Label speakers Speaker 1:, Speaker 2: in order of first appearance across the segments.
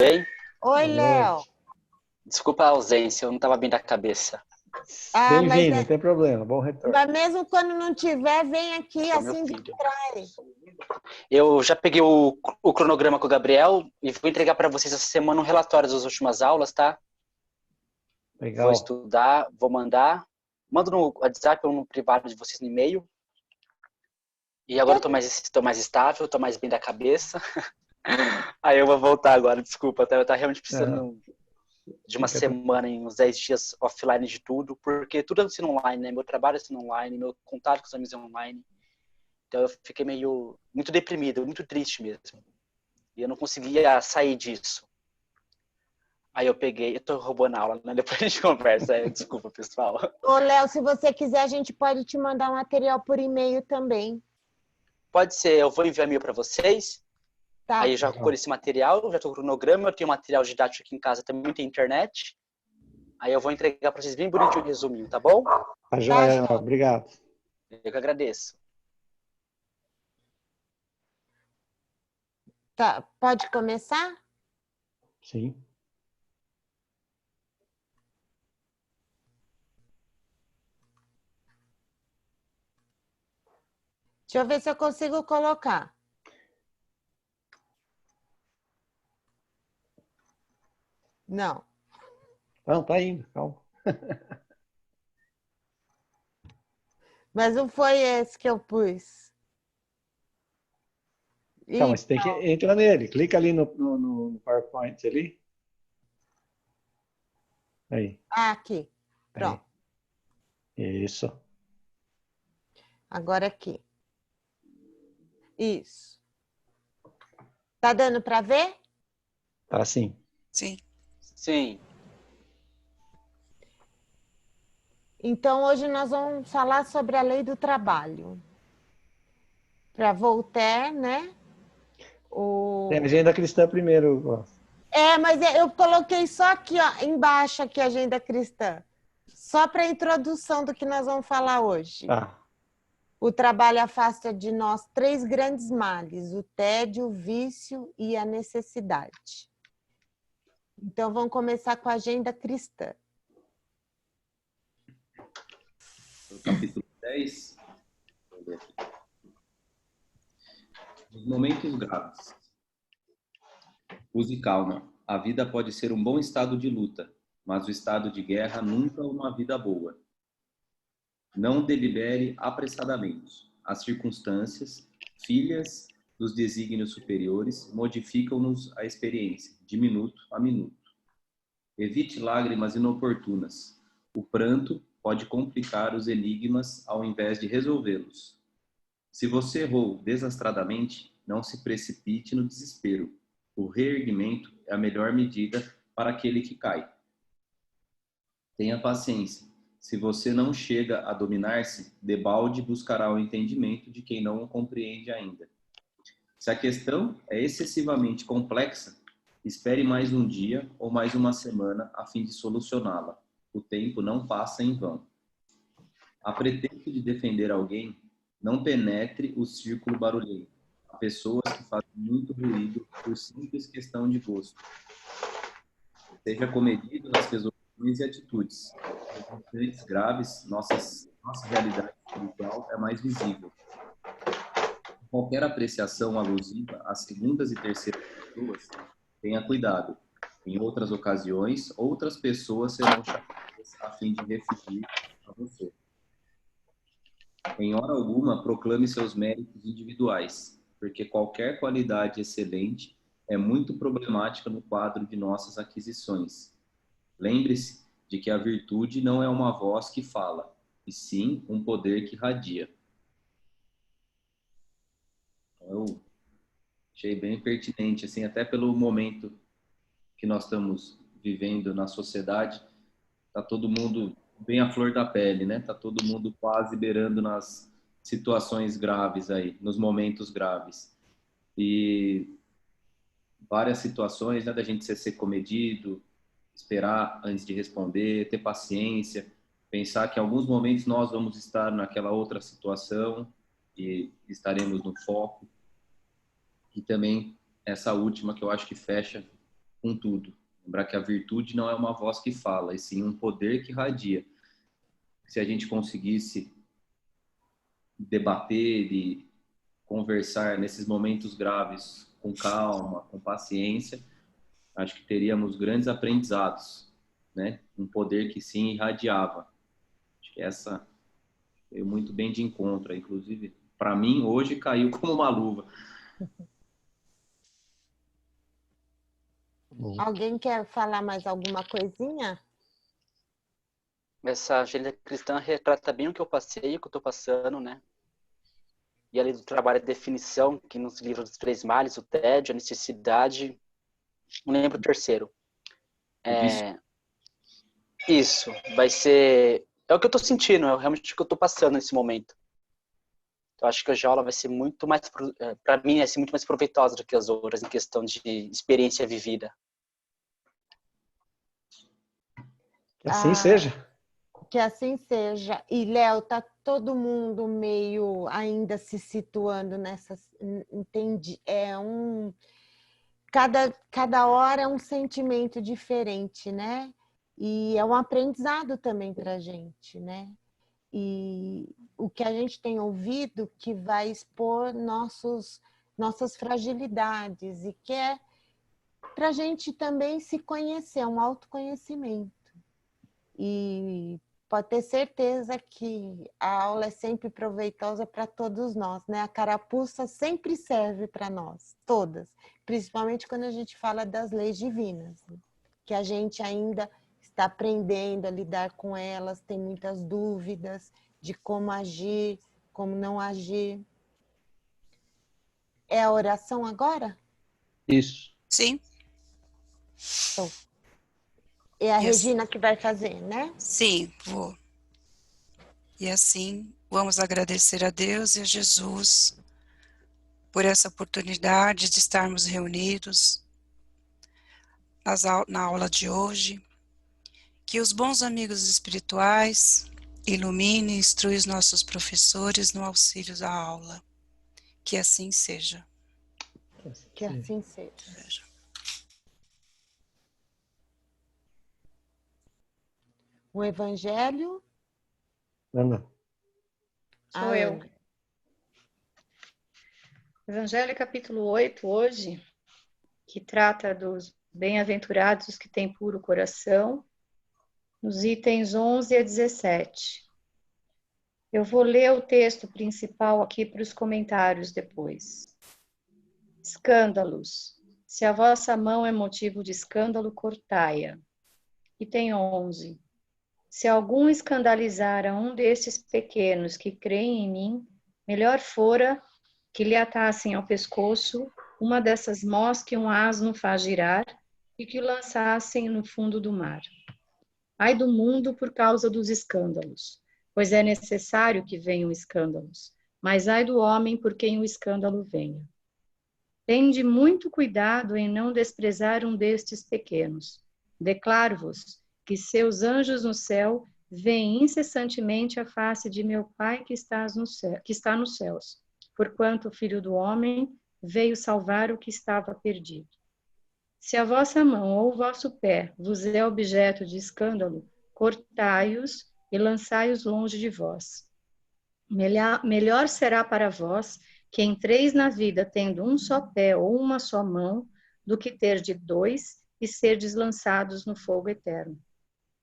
Speaker 1: Bem,
Speaker 2: Oi,
Speaker 3: Boa
Speaker 2: Léo.
Speaker 3: noite.
Speaker 1: desculpa a ausência, eu não estava bem da cabeça.
Speaker 2: Ah,
Speaker 3: Bem-vindo, não tem problema. Bom retorno.
Speaker 2: mas mesmo quando não tiver, vem aqui,
Speaker 1: Só meu
Speaker 2: assim
Speaker 1: filho.
Speaker 2: distrai.
Speaker 1: Eu já peguei o cronograma com o Gabriel e vou entregar para vocês essa semana um relatório das últimas aulas, tá? Vou
Speaker 3: Legal.
Speaker 1: estudar, vou mandar. Mando no WhatsApp ou no privado de vocês no e-mail. E agora eu tô mais estável, tô mais bem da cabeça. Aí eu vou voltar agora, desculpa, tá? Eu tava realmente precisando de uma
Speaker 3: Fica tranquilo.
Speaker 1: semana, em uns 10 dias offline de tudo, porque tudo é ensino online, né? Meu trabalho é ensino online, meu contato com os amigos é online. Então eu fiquei muito deprimido, muito triste mesmo. E eu não conseguia sair disso. Aí eu peguei, eu tô roubando a aula, né? Depois a gente conversa, desculpa, pessoal.
Speaker 2: Ô, Léo, se você quiser, a gente pode te mandar um material por e-mail também.
Speaker 1: Pode ser, eu vou enviar e-mail para vocês,
Speaker 2: Tá.
Speaker 1: aí eu já colho esse material, já tô com o cronograma, eu tenho material didático aqui em casa, também tem internet. Aí eu vou entregar para vocês bem bonitinho, resuminho, tá bom?
Speaker 3: Tá joia, obrigado.
Speaker 1: Eu que agradeço.
Speaker 2: Tá. Pode começar?
Speaker 3: Sim.
Speaker 2: Deixa eu ver se eu consigo colocar. Não.
Speaker 3: Não, tá indo, calma.
Speaker 2: Mas não foi esse que eu pus.
Speaker 3: Então, mas tem que entrar nele. Clica ali no PowerPoint ali. Aí.
Speaker 2: Aqui. Pronto.
Speaker 3: Aí. Isso.
Speaker 2: Agora aqui. Isso. Tá dando para ver?
Speaker 3: Tá sim.
Speaker 4: Sim.
Speaker 1: Sim.
Speaker 2: Então, hoje nós vamos falar sobre a lei do trabalho. Para Voltaire, né?
Speaker 3: Tem a agenda cristã primeiro.
Speaker 2: Mas eu coloquei só aqui, ó, embaixo aqui a agenda cristã. Só para a introdução do que nós vamos falar hoje.
Speaker 3: Tá.
Speaker 2: O trabalho afasta de nós três grandes males: o tédio, o vício e a necessidade. Então, vamos começar com a agenda cristã.
Speaker 5: No capítulo 10, os momentos graves. Use calma. A vida pode ser um bom estado de luta, mas o estado de guerra nunca uma vida boa. Não delibere apressadamente. As circunstâncias, filhas dos desígnios superiores, modificam-nos a experiência, de minuto a minuto. Evite lágrimas inoportunas. O pranto pode complicar os enigmas ao invés de resolvê-los. Se você errou desastradamente, não se precipite no desespero. O reerguimento é a melhor medida para aquele que cai. Tenha paciência. Se você não chega a dominar-se, debalde buscará o entendimento de quem não o compreende ainda. Se a questão é excessivamente complexa, espere mais um dia ou mais uma semana a fim de solucioná-la. O tempo não passa em vão. A pretexto de defender alguém, não penetre o círculo barulhento. Há pessoas que fazem muito ruído por simples questão de gosto. Seja comedido nas resoluções e atitudes. Nos incidentes graves, nossa realidade espiritual é mais visível. Qualquer apreciação alusiva às segundas e terceiras pessoas, tenha cuidado. Em outras ocasiões, outras pessoas serão chamadas a fim de referir a você. Em hora alguma, proclame seus méritos individuais, porque qualquer qualidade excelente é muito problemática no quadro de nossas aquisições. Lembre-se de que a virtude não é uma voz que fala, e sim um poder que radia. Eu achei bem pertinente, assim, até pelo momento que nós estamos vivendo na sociedade, tá todo mundo bem à flor da pele, né? Tá todo mundo quase beirando nas situações graves aí, nos momentos graves. E várias situações, né, da gente ser comedido, esperar antes de responder, ter paciência, pensar que em alguns momentos nós vamos estar naquela outra situação e estaremos no foco. E também essa última que eu acho que fecha com tudo. Lembrar que a virtude não é uma voz que fala, e sim um poder que irradia. Se a gente conseguisse debater e conversar nesses momentos graves com calma, com paciência, acho que teríamos grandes aprendizados, né? Um poder que sim irradiava. Acho que essa veio muito bem de encontro, inclusive, para mim, hoje caiu como uma luva.
Speaker 2: Alguém quer falar mais alguma coisinha?
Speaker 1: Essa agenda cristã retrata bem o que eu passei, o que eu estou passando, né? E além do trabalho de definição, que nos livros dos 3 males, o tédio, a necessidade, não lembro o terceiro. Isso, vai ser... É o que eu estou sentindo, é realmente o que eu estou passando nesse momento. Eu acho que a aula vai ser muito mais, para mim, vai ser muito mais proveitosa do que as outras em questão de experiência vivida.
Speaker 3: Que assim seja.
Speaker 2: Que assim seja. E, Léo, tá todo mundo meio ainda se situando nessas... Entendi. Cada hora é um sentimento diferente, né? E é um aprendizado também para a gente, né? E o que a gente tem ouvido que vai expor nossas fragilidades e que é para a gente também se conhecer, um autoconhecimento. E pode ter certeza que a aula é sempre proveitosa para todos nós, né? A carapuça sempre serve para nós, todas. Principalmente quando a gente fala das leis divinas, né? Que a gente ainda está aprendendo a lidar com elas, tem muitas dúvidas de como agir, como não agir. É a oração agora?
Speaker 3: Isso.
Speaker 4: Sim.
Speaker 2: Então, é a Regina que vai fazer, né?
Speaker 4: Sim, vou. E assim, vamos agradecer a Deus e a Jesus por essa oportunidade de estarmos reunidos na aula de hoje. Que os bons amigos espirituais iluminem e instruam os nossos professores no auxílio da aula. Que assim seja.
Speaker 2: Que assim seja. O Evangelho...
Speaker 3: Ana.
Speaker 6: Sou eu. Evangelho capítulo 8, hoje, que trata dos bem-aventurados que têm puro coração, nos itens 11 a 17. Eu vou ler o texto principal aqui para os comentários depois. Escândalos. Se a vossa mão é motivo de escândalo, cortai-a. Item 11. Se algum escandalizar a um destes pequenos que creem em mim, melhor fora que lhe atassem ao pescoço uma dessas mós que um asno faz girar e que o lançassem no fundo do mar. Ai do mundo por causa dos escândalos, pois é necessário que venham escândalos, mas ai do homem por quem o escândalo venha. Tende muito cuidado em não desprezar um destes pequenos. Declaro-vos que seus anjos no céu veem incessantemente a face de meu Pai que está nos céus, porquanto o Filho do Homem veio salvar o que estava perdido. Se a vossa mão ou o vosso pé vos é objeto de escândalo, cortai-os e lançai-os longe de vós. Melhor será para vós que entreis na vida tendo um só pé ou uma só mão, do que ter de 2 e serdes lançados no fogo eterno.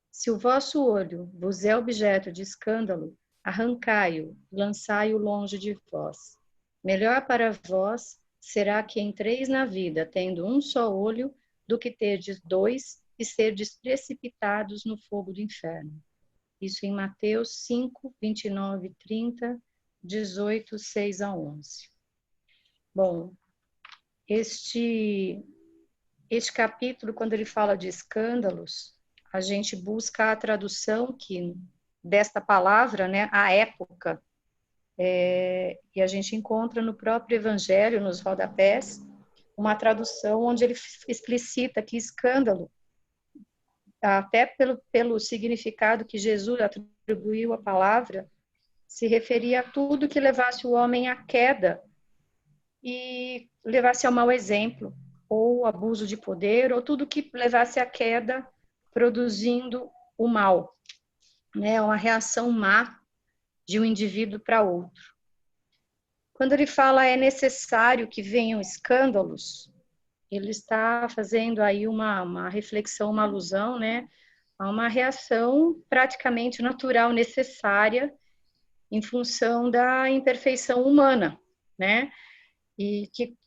Speaker 6: Se o vosso olho vos é objeto de escândalo, arrancai-o, lançai-o longe de vós. Melhor para vós será que entreis na vida tendo um só olho, do que terdes 2 e serdes precipitados no fogo do inferno. Isso em Mateus 5, 29, 30, 18, 6 a 11. Bom, este capítulo, quando ele fala de escândalos, a gente busca a tradução desta palavra, né, à época, e a gente encontra no próprio Evangelho, nos rodapés, uma tradução onde ele explicita que escândalo, até pelo significado que Jesus atribuiu à palavra, se referia a tudo que levasse o homem à queda e levasse ao mau exemplo, ou abuso de poder, ou tudo que levasse à queda, produzindo o mal, né? Uma reação má de um indivíduo para outro. Quando ele fala é necessário que venham escândalos, ele está fazendo aí uma reflexão, uma alusão, né, a uma reação praticamente natural, necessária, em função da imperfeição humana, né, e que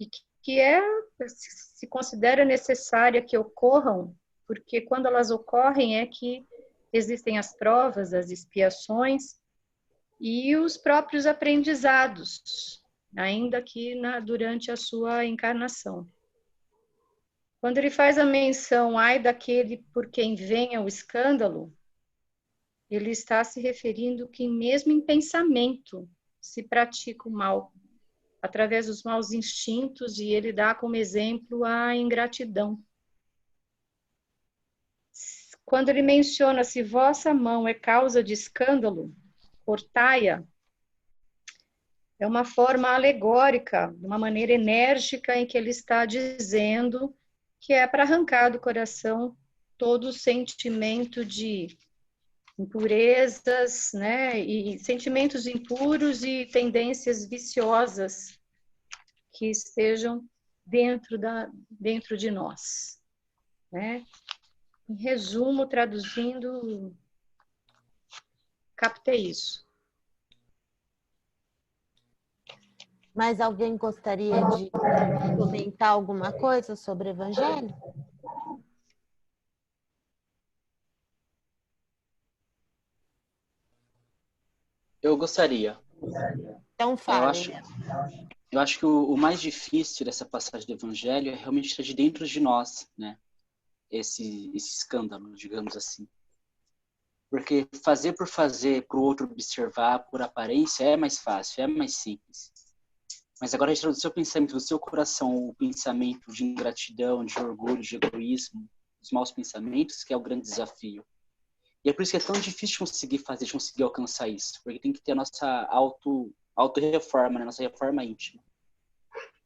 Speaker 6: se considera necessária que ocorram, porque quando elas ocorrem é que existem as provas, as expiações e os próprios aprendizados, ainda que durante a sua encarnação. Quando ele faz a menção, ai daquele por quem venha o escândalo, ele está se referindo que mesmo em pensamento se pratica o mal, através dos maus instintos, e ele dá como exemplo a ingratidão. Quando ele menciona, se vossa mão é causa de escândalo, cortai-a, é uma forma alegórica, de uma maneira enérgica em que ele está dizendo que é para arrancar do coração todo o sentimento de impurezas, né, e sentimentos impuros e tendências viciosas que estejam dentro de nós, né? Em resumo, traduzindo, captei isso.
Speaker 2: Mas alguém gostaria de comentar alguma coisa sobre o Evangelho?
Speaker 1: Eu gostaria.
Speaker 2: Então fale.
Speaker 1: Eu acho que o mais difícil dessa passagem do Evangelho é realmente estar de dentro de nós, né? Esse escândalo, digamos assim. Porque fazer por fazer, para o outro observar, por aparência, é mais fácil, é mais simples. Mas agora, do seu pensamento, do seu coração, o pensamento de ingratidão, de orgulho, de egoísmo, os maus pensamentos, que é o grande desafio. E é por isso que é tão difícil de conseguir fazer, de conseguir alcançar isso. Porque tem que ter a nossa auto-reforma, né? Nossa reforma íntima.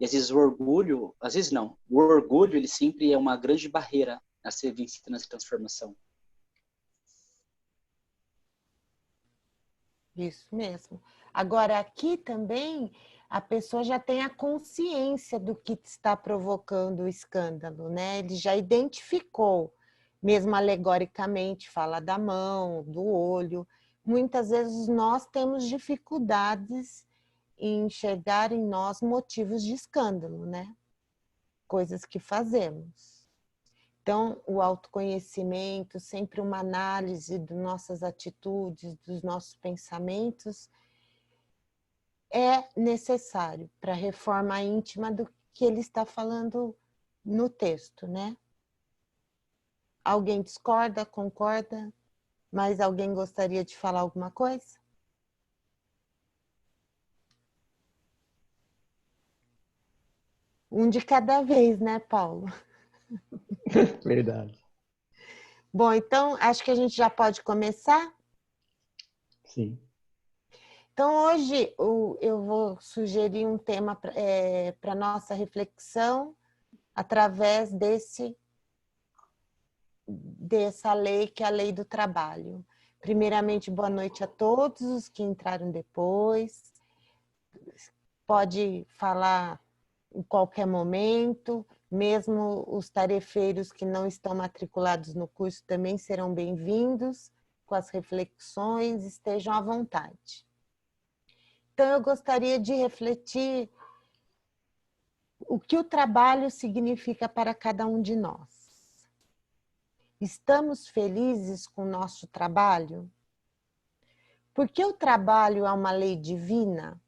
Speaker 1: E às vezes o orgulho, às vezes não, o orgulho, ele sempre é uma grande barreira a ser vencida nessa transformação.
Speaker 2: Isso mesmo. Agora, aqui também, a pessoa já tem a consciência do que está provocando o escândalo, né? Ele já identificou, mesmo alegoricamente, fala da mão, do olho. Muitas vezes nós temos dificuldades em enxergar em nós motivos de escândalo, né? Coisas que fazemos. Então, o autoconhecimento, sempre uma análise de nossas atitudes, dos nossos pensamentos, é necessário para a reforma íntima do que ele está falando no texto, né? Alguém discorda, concorda? Mas alguém gostaria de falar alguma coisa? Um de cada vez, né, Paulo?
Speaker 3: Verdade.
Speaker 2: Bom, então, acho que a gente já pode começar?
Speaker 3: Sim.
Speaker 2: Então, hoje eu vou sugerir um tema para nossa reflexão através dessa lei, que é a lei do trabalho. Primeiramente, boa noite a todos os que entraram depois. Pode falar em qualquer momento, mesmo os tarefeiros que não estão matriculados no curso também serão bem-vindos com as reflexões, estejam à vontade. Então, eu gostaria de refletir o que o trabalho significa para cada um de nós. Estamos felizes com o nosso trabalho? Porque o trabalho é uma lei divina?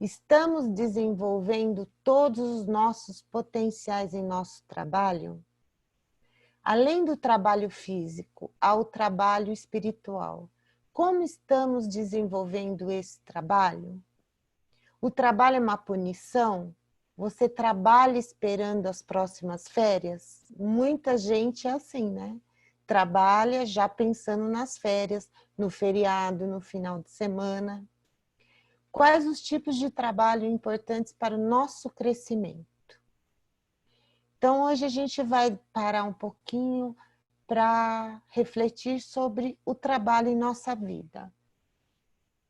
Speaker 2: Estamos desenvolvendo todos os nossos potenciais em nosso trabalho? Além do trabalho físico, há o trabalho espiritual. Como estamos desenvolvendo esse trabalho? O trabalho é uma punição? Você trabalha esperando as próximas férias? Muita gente é assim, né? Trabalha já pensando nas férias, no feriado, no final de semana. Quais os tipos de trabalho importantes para o nosso crescimento? Então, hoje a gente vai parar um pouquinho para refletir sobre o trabalho em nossa vida.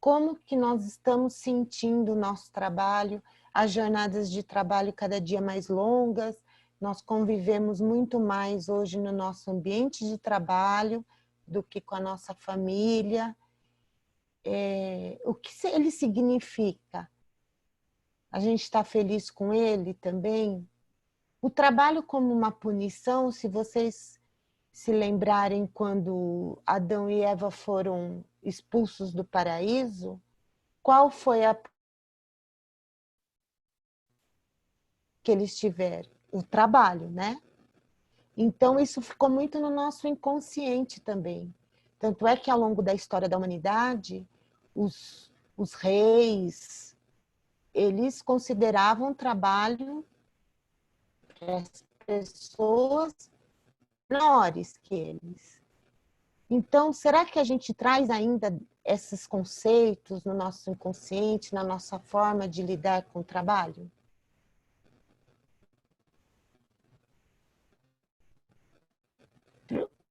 Speaker 2: Como que nós estamos sentindo o nosso trabalho, as jornadas de trabalho cada dia mais longas, nós convivemos muito mais hoje no nosso ambiente de trabalho do que com a nossa família. O que ele significa? A gente está feliz com ele também? O trabalho como uma punição, se vocês se lembrarem quando Adão e Eva foram expulsos do paraíso, qual foi a que eles tiveram? O trabalho, né? Então isso ficou muito no nosso inconsciente também. Tanto é que ao longo da história da humanidade, os reis, eles consideravam o trabalho para as pessoas menores que eles. Então, será que a gente traz ainda esses conceitos no nosso inconsciente, na nossa forma de lidar com o trabalho?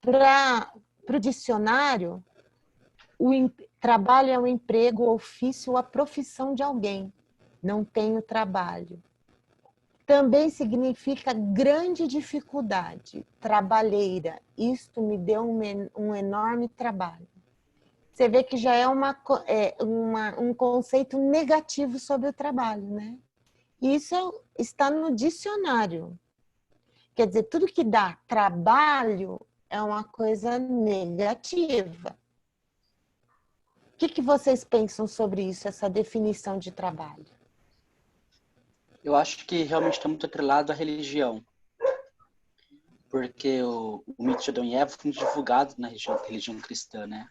Speaker 2: Para o dicionário, trabalho é o emprego, o ofício ou a profissão de alguém. Não tenho trabalho. Também significa grande dificuldade, trabalheira. Isto me deu um enorme trabalho. Você vê que já é um conceito negativo sobre o trabalho, né? Isso está no dicionário. Quer dizer, tudo que dá trabalho é uma coisa negativa. O que vocês pensam sobre isso, essa definição de trabalho?
Speaker 1: Eu acho que realmente está muito atrelado à religião. Porque o mito de Adão e Eva foi divulgado na religião cristã, né?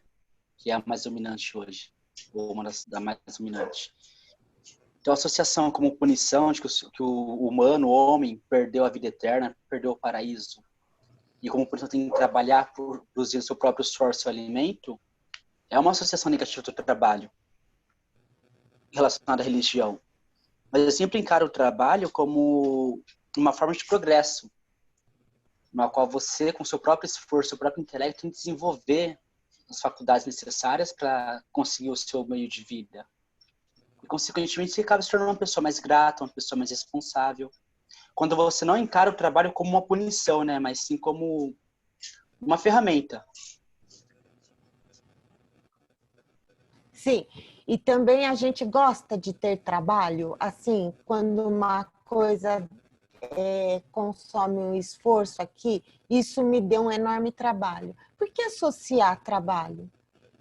Speaker 1: Que é a mais dominante hoje, ou uma das mais dominantes. Então, a associação como punição de que o humano, o homem, perdeu a vida eterna, perdeu o paraíso, e como punição tem que trabalhar por produzir o seu próprio esforço, seu alimento, é uma associação negativa do trabalho relacionada à religião. Mas eu sempre encaro o trabalho como uma forma de progresso, na qual você, com seu próprio esforço, seu próprio intelecto, tem que desenvolver as faculdades necessárias para conseguir o seu meio de vida. E, consequentemente, você acaba se tornando uma pessoa mais grata, uma pessoa mais responsável. Quando você não encara o trabalho como uma punição, né, mas sim como uma ferramenta.
Speaker 2: Sim, e também a gente gosta de ter trabalho, assim, quando uma coisa consome um esforço aqui, isso me deu um enorme trabalho. Por que associar trabalho?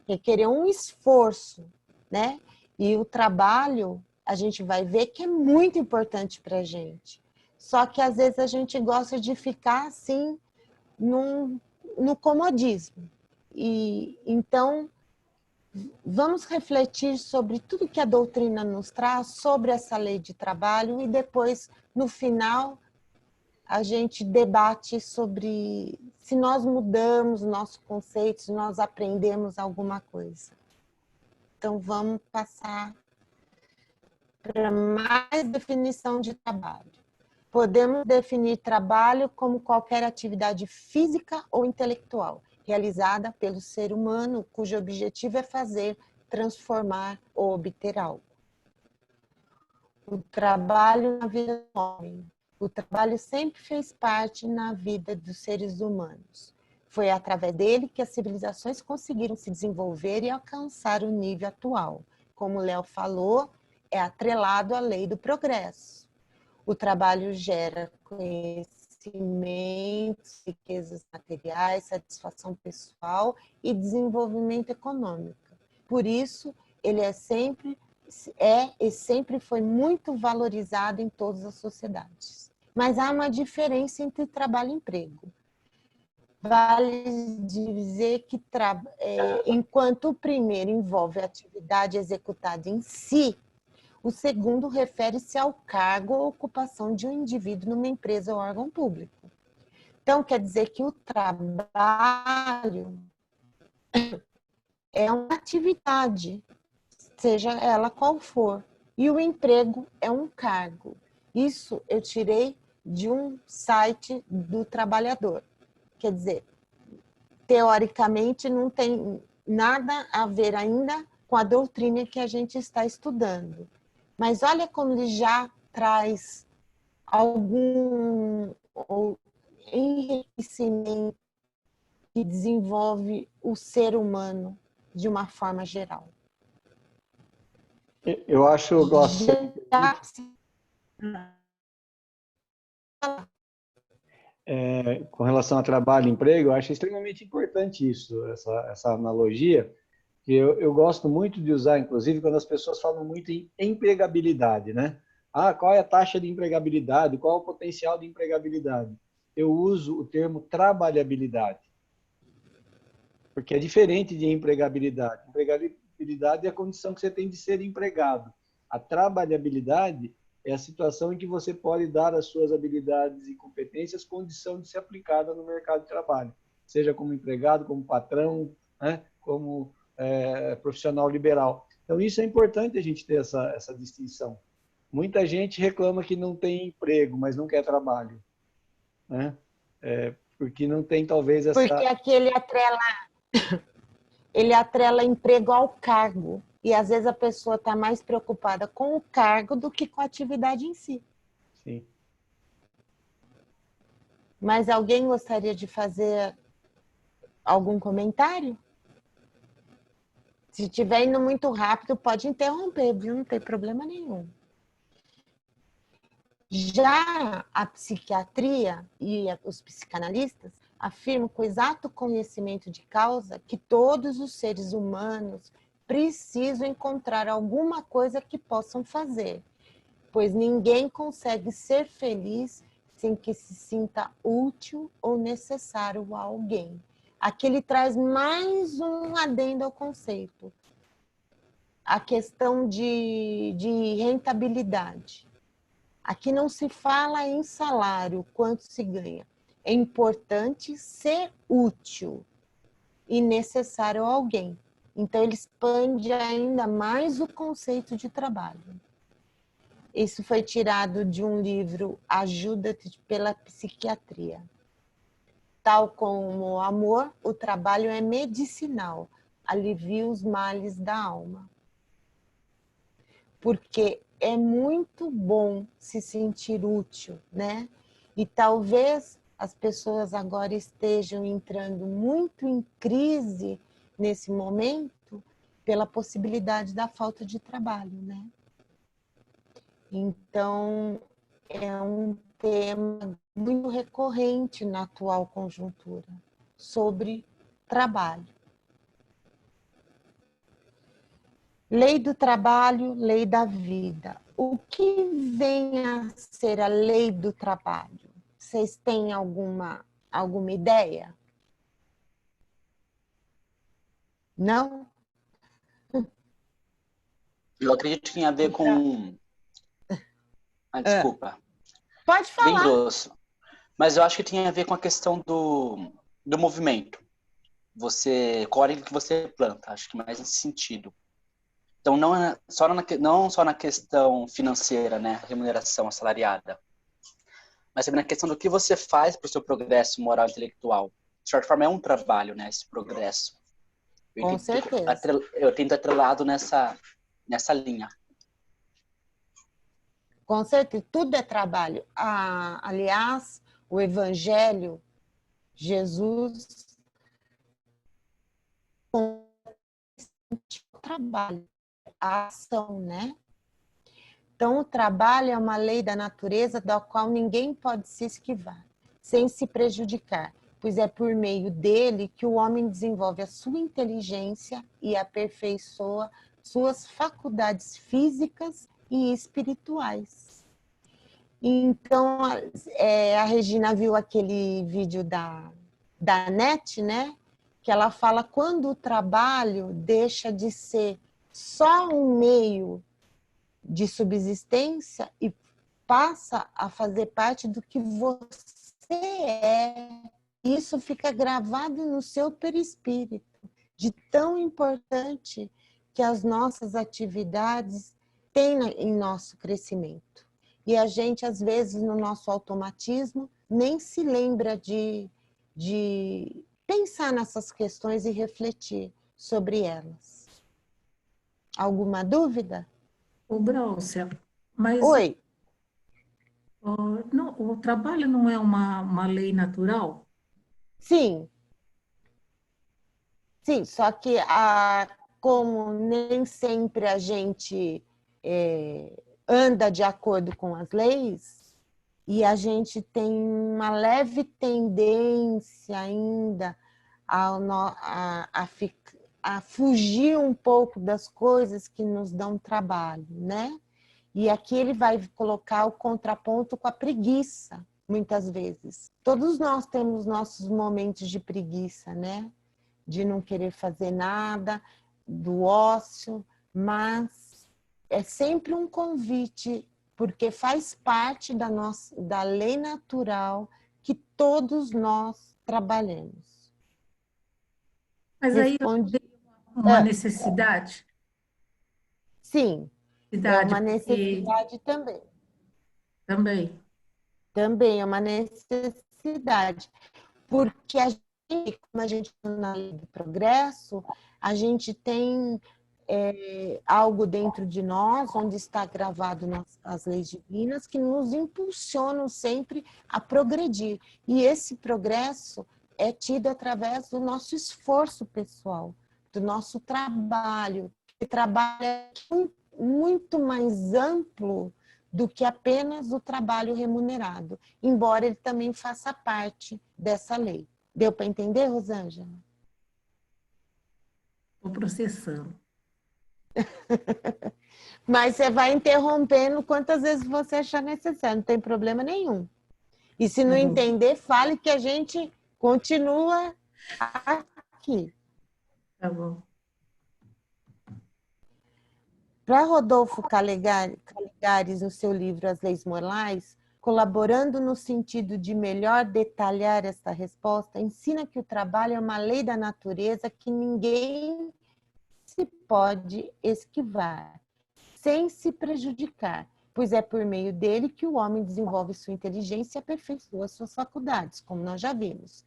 Speaker 2: Requerer um esforço, né? E o trabalho, a gente vai ver que é muito importante para a gente. Só que às vezes a gente gosta de ficar assim no comodismo. E então vamos refletir sobre tudo que a doutrina nos traz, sobre essa lei de trabalho, e depois, no final, a gente debate sobre se nós mudamos nossos conceitos, se nós aprendemos alguma coisa. Então, vamos passar para mais definição de trabalho. Podemos definir trabalho como qualquer atividade física ou intelectual, realizada pelo ser humano, cujo objetivo é fazer, transformar ou obter algo. O trabalho na vida do homem. O trabalho sempre fez parte na vida dos seres humanos. Foi através dele que as civilizações conseguiram se desenvolver e alcançar o nível atual. Como o Léo falou, é atrelado à lei do progresso. O trabalho gera conhecimentos, riquezas materiais, satisfação pessoal e desenvolvimento econômico. Por isso, ele e sempre foi muito valorizado em todas as sociedades. Mas há uma diferença entre trabalho e emprego. Vale dizer que enquanto o primeiro envolve a atividade executada em si, o segundo refere-se ao cargo ou ocupação de um indivíduo numa empresa ou órgão público. Então, quer dizer que o trabalho é uma atividade, seja ela qual for, e o emprego é um cargo. Isso eu tirei de um site do trabalhador. Quer dizer, teoricamente não tem nada a ver ainda com a doutrina que a gente está estudando. Mas olha como ele já traz algum enriquecimento que desenvolve o ser humano de uma forma geral.
Speaker 3: Eu acho, gosto. Com relação a trabalho e emprego, eu acho extremamente importante isso, essa analogia, que eu gosto muito de usar, inclusive, quando as pessoas falam muito em empregabilidade, né? Ah, qual é a taxa de empregabilidade? Qual é o potencial de empregabilidade? Eu uso o termo trabalhabilidade, porque é diferente de empregabilidade. Empregabilidade é a condição que você tem de ser empregado. A trabalhabilidade é a situação em que você pode dar às suas habilidades e competências condição de ser aplicada no mercado de trabalho, seja como empregado, como patrão, né? Como profissional liberal. Então, isso é importante a gente ter essa distinção. Muita gente reclama que não tem emprego, mas não quer trabalho, né? Porque não tem, talvez, essa...
Speaker 2: Porque aqui ele atrela emprego ao cargo. E, às vezes, a pessoa está mais preocupada com o cargo do que com a atividade em si.
Speaker 3: Sim.
Speaker 2: Mas alguém gostaria de fazer algum comentário? Se estiver indo muito rápido, pode interromper, viu? Não tem problema nenhum. Já a psiquiatria e os psicanalistas afirmam com exato conhecimento de causa que todos os seres humanos precisam encontrar alguma coisa que possam fazer, pois ninguém consegue ser feliz sem que se sinta útil ou necessário a alguém. Aqui ele traz mais um adendo ao conceito, a questão de rentabilidade. Aqui não se fala em salário, quanto se ganha. É importante ser útil e necessário a alguém. Então, ele expande ainda mais o conceito de trabalho. Isso foi tirado de um livro, Ajuda-te pela Psiquiatria. Tal como o amor, o trabalho é medicinal, alivia os males da alma. Porque é muito bom se sentir útil, né? E talvez as pessoas agora estejam entrando muito em crise nesse momento pela possibilidade da falta de trabalho, né? Então, é um tema muito recorrente na atual conjuntura sobre trabalho. Lei do trabalho, lei da vida. O que vem a ser a lei do trabalho? Vocês têm alguma ideia? Não?
Speaker 1: Eu acredito que tem a ver com... desculpa.
Speaker 2: Pode
Speaker 1: Bem
Speaker 2: falar.
Speaker 1: grosso. Mas eu acho que tem a ver com a questão do movimento. Colhe o que você planta. Acho que mais nesse sentido. Então, não só na questão financeira, né, remuneração assalariada, mas também na questão do que você faz para o seu progresso moral e intelectual. De certa forma, é um trabalho, né, esse progresso.
Speaker 2: Com certeza.
Speaker 1: Eu tento atrelado nessa linha.
Speaker 2: Com certeza, tudo é trabalho. Aliás, o Evangelho, Jesus, o trabalho, a ação, né? Então, o trabalho é uma lei da natureza da qual ninguém pode se esquivar, sem se prejudicar, pois é por meio dele que o homem desenvolve a sua inteligência e aperfeiçoa suas faculdades físicas e espirituais. Então, a Regina viu aquele vídeo da NET, né? Que ela fala quando o trabalho deixa de ser só um meio de subsistência e passa a fazer parte do que você é. Isso fica gravado no seu perispírito, de tão importante que as nossas atividades têm em nosso crescimento. e a gente, às vezes, no nosso automatismo, nem se lembra de pensar nessas questões e refletir sobre elas. Alguma dúvida?
Speaker 7: Ô, Bráucia, mas
Speaker 2: Oi.
Speaker 7: não, o trabalho não é uma lei natural?
Speaker 2: Sim. Sim, só que como nem sempre a gente anda de acordo com as leis, e a gente tem uma leve tendência ainda a fugir um pouco das coisas que nos dão trabalho, né? E aqui ele vai colocar o contraponto com a preguiça, muitas vezes. Todos nós temos nossos momentos de preguiça, né? De não querer fazer nada, do ócio, mas é sempre um convite, porque faz parte da lei natural que todos nós trabalhemos.
Speaker 7: Mas aí
Speaker 2: Responde.
Speaker 7: tem uma necessidade?
Speaker 2: Sim, é uma necessidade também.
Speaker 7: Também.
Speaker 2: Também é uma necessidade. Porque como a gente está na lei do progresso, a gente tem algo dentro de nós, onde está gravado as leis divinas, que nos impulsionam sempre a progredir. E esse progresso é tido através do nosso esforço pessoal, do nosso trabalho, que trabalha muito mais amplo do que apenas o trabalho remunerado, embora ele também faça parte dessa lei. Deu para entender, Rosângela?
Speaker 7: Estou processando.
Speaker 2: Mas você vai interrompendo quantas vezes você achar necessário, não tem problema nenhum. E se não entender, fale que a gente continua aqui.
Speaker 7: Tá bom.
Speaker 2: Para Rodolfo Caligares, no seu livro As Leis Morais, colaborando no sentido de melhor detalhar esta resposta, ensina que o trabalho é uma lei da natureza que ninguém se pode esquivar, sem se prejudicar, pois é por meio dele que o homem desenvolve sua inteligência e aperfeiçoa suas faculdades, como nós já vimos.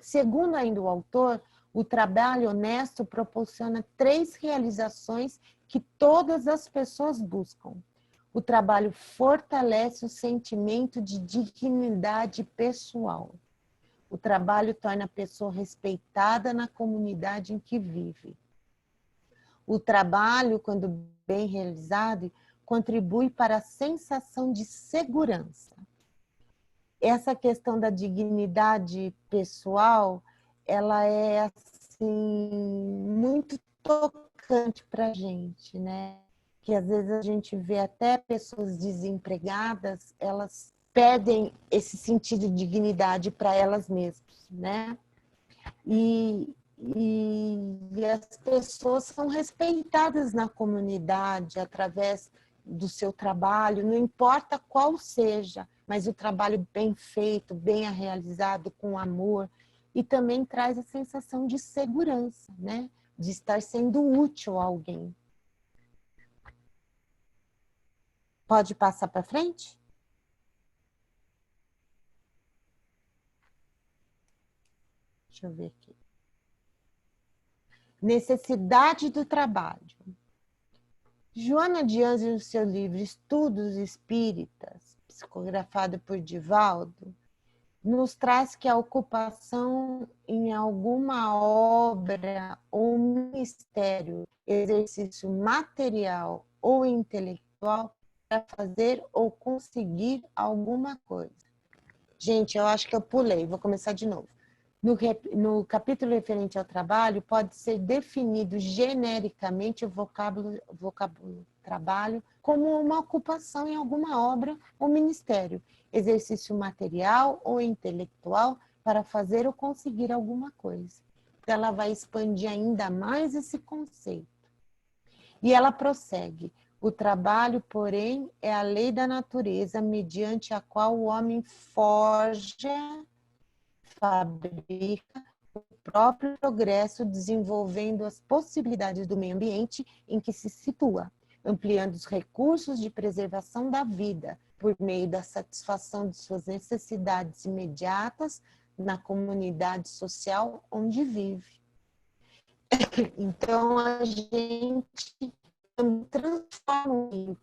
Speaker 2: Segundo ainda o autor, o trabalho honesto proporciona 3 realizações que todas as pessoas buscam. O trabalho fortalece o sentimento de dignidade pessoal. O trabalho torna a pessoa respeitada na comunidade em que vive. O trabalho, quando bem realizado, contribui para a sensação de segurança. Essa questão da dignidade pessoal, ela é assim muito tocante para a gente, né? Que às vezes a gente vê até pessoas desempregadas, elas pedem esse sentido de dignidade para elas mesmas, né? E as pessoas são respeitadas na comunidade através do seu trabalho, não importa qual seja, mas o trabalho bem feito, bem realizado, com amor, e também traz a sensação de segurança, né? De estar sendo útil a alguém. Pode passar para frente? Deixa eu ver aqui. Necessidade do trabalho. Joana de Anjos, no seu livro Estudos Espíritas, psicografado por Divaldo, nos traz que a ocupação em alguma obra ou ministério, exercício material ou intelectual para fazer ou conseguir alguma coisa. Gente, eu acho que eu pulei, vou começar de novo. No capítulo referente ao trabalho, pode ser definido genericamente o vocábulo trabalho como uma ocupação em alguma obra ou ministério, exercício material ou intelectual para fazer ou conseguir alguma coisa. Então, ela vai expandir ainda mais esse conceito. E ela prossegue. O trabalho, porém, é a lei da natureza mediante a qual o homem forja, fabrica o próprio progresso, desenvolvendo as possibilidades do meio ambiente em que se situa. ampliando os recursos de preservação da vida por meio da satisfação de suas necessidades imediatas na comunidade social onde vive. Então, a gente transforma o meio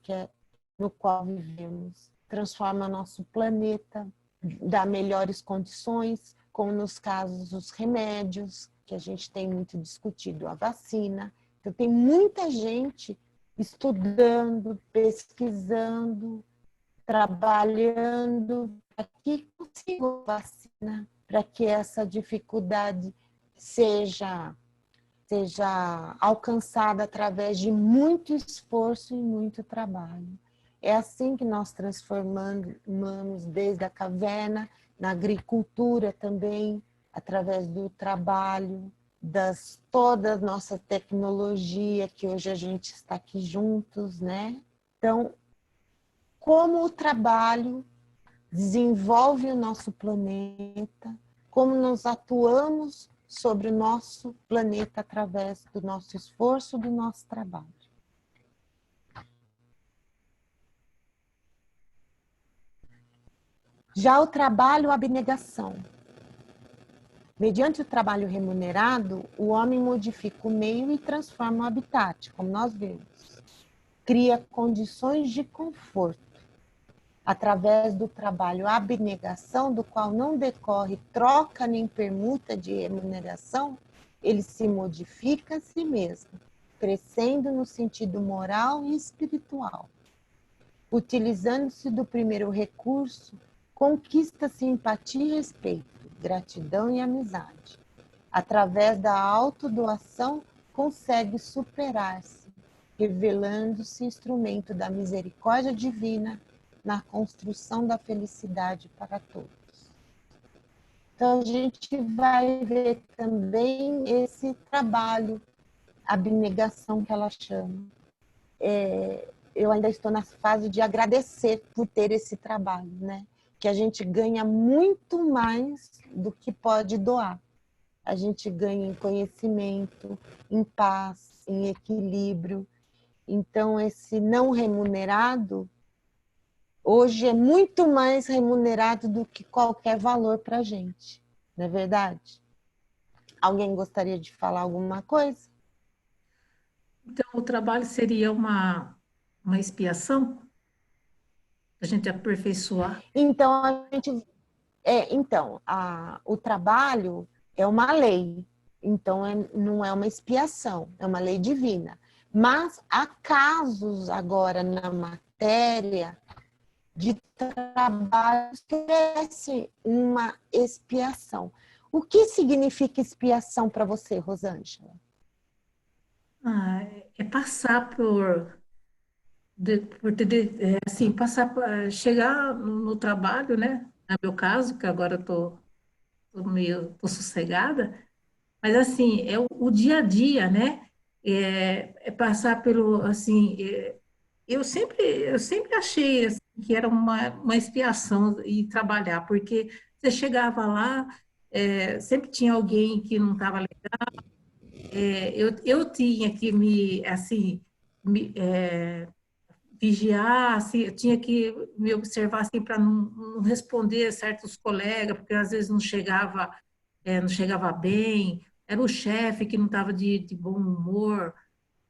Speaker 2: no qual vivemos, transforma nosso planeta, dá melhores condições, como nos casos dos remédios, que a gente tem muito discutido, a vacina. Então, tem muita gente estudando, pesquisando, trabalhando para que consiga a vacina, para que essa dificuldade seja alcançada através de muito esforço e muito trabalho. É assim que nós transformamos desde a caverna, na agricultura também, através do trabalho, toda a nossa tecnologia, que hoje a gente está aqui juntos, né? Então, como o trabalho desenvolve o nosso planeta, como nós atuamos sobre o nosso planeta através do nosso esforço, do nosso trabalho. Já o trabalho, a abnegação. Mediante o trabalho remunerado, o homem modifica o meio e transforma o habitat, como nós vemos. Cria condições de conforto. Através do trabalho, a abnegação, do qual não decorre troca nem permuta de remuneração, ele se modifica a si mesmo, crescendo no sentido moral e espiritual. Utilizando-se do primeiro recurso, conquista simpatia e respeito, gratidão e amizade. Através da autodoação, consegue superar-se, revelando-se instrumento da misericórdia divina na construção da felicidade para todos. Então, a gente vai ver também esse trabalho, a abnegação que ela chama. Eu ainda estou na fase de agradecer por ter esse trabalho, né? Que a gente ganha muito mais do que pode doar. A gente ganha em conhecimento, em paz, em equilíbrio. Então, esse não remunerado, hoje é muito mais remunerado do que qualquer valor para a gente, não é verdade? Alguém gostaria de falar alguma coisa?
Speaker 7: Então, o trabalho seria uma expiação? A gente aperfeiçoar?
Speaker 2: Então, o trabalho é uma lei, então não é uma expiação, é uma lei divina. Mas há casos agora na matéria de trabalho que merece uma expiação. O que significa expiação para você, Rosângela?
Speaker 7: É passar chegar no trabalho, né? No meu caso, que agora eu tô sossegada, mas assim, é o dia a dia, né? É passar pelo, assim, eu sempre achei assim, que era uma expiação ir trabalhar, porque você chegava lá, sempre tinha alguém que não estava legal, eu tinha que vigiar, assim, eu tinha que me observar assim, para não responder certos colegas, porque às vezes não chegava bem, era o chefe que não estava de bom humor.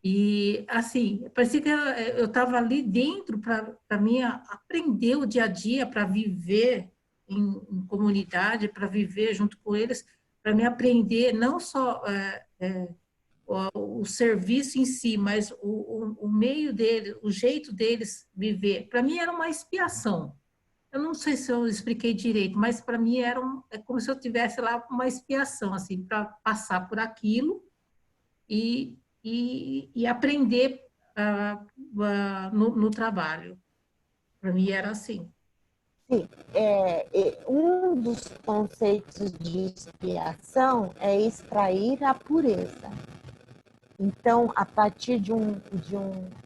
Speaker 7: E, assim, parecia que eu estava ali dentro para mim aprender o dia a dia, para viver em comunidade, para viver junto com eles, para me aprender não só o serviço em si, mas o meio deles, o jeito deles viver. Para mim era uma expiação. Eu não sei se eu expliquei direito, mas para mim é como se eu tivesse lá uma expiação, assim, para passar por aquilo e aprender no trabalho. Para mim era assim.
Speaker 2: Sim, um dos conceitos de expiação é extrair a pureza. Então, a partir de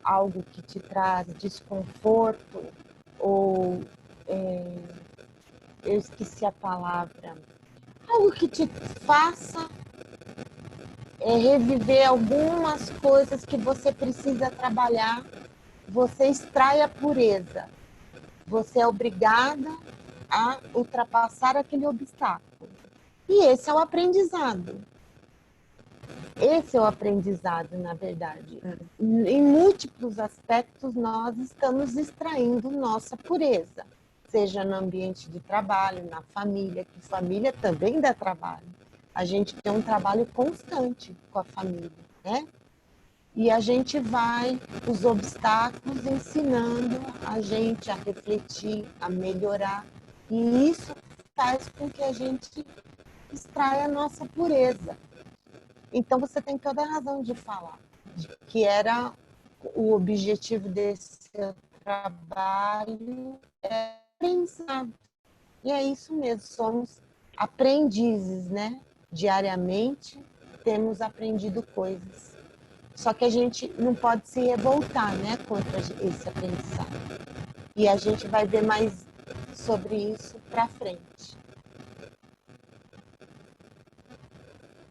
Speaker 2: algo que te traz desconforto, ou eu esqueci a palavra, algo que te faça reviver algumas coisas que você precisa trabalhar você extrai a pureza. Você é obrigada a ultrapassar aquele obstáculo. E esse é o aprendizado. Esse é o aprendizado, na verdade. Em múltiplos aspectos, nós estamos extraindo nossa pureza. Seja no ambiente de trabalho, na família, que família também dá trabalho. A gente tem um trabalho constante com a família, né? E a gente vai, os obstáculos, ensinando a gente a refletir, a melhorar. E isso faz com que a gente extraia a nossa pureza. Então, você tem toda a razão de falar, que era o objetivo desse trabalho, é aprendizado. E é isso mesmo, somos aprendizes, né? Diariamente, temos aprendido coisas. Só que a gente não pode se revoltar, né, contra esse aprendizado. E a gente vai ver mais sobre isso para frente.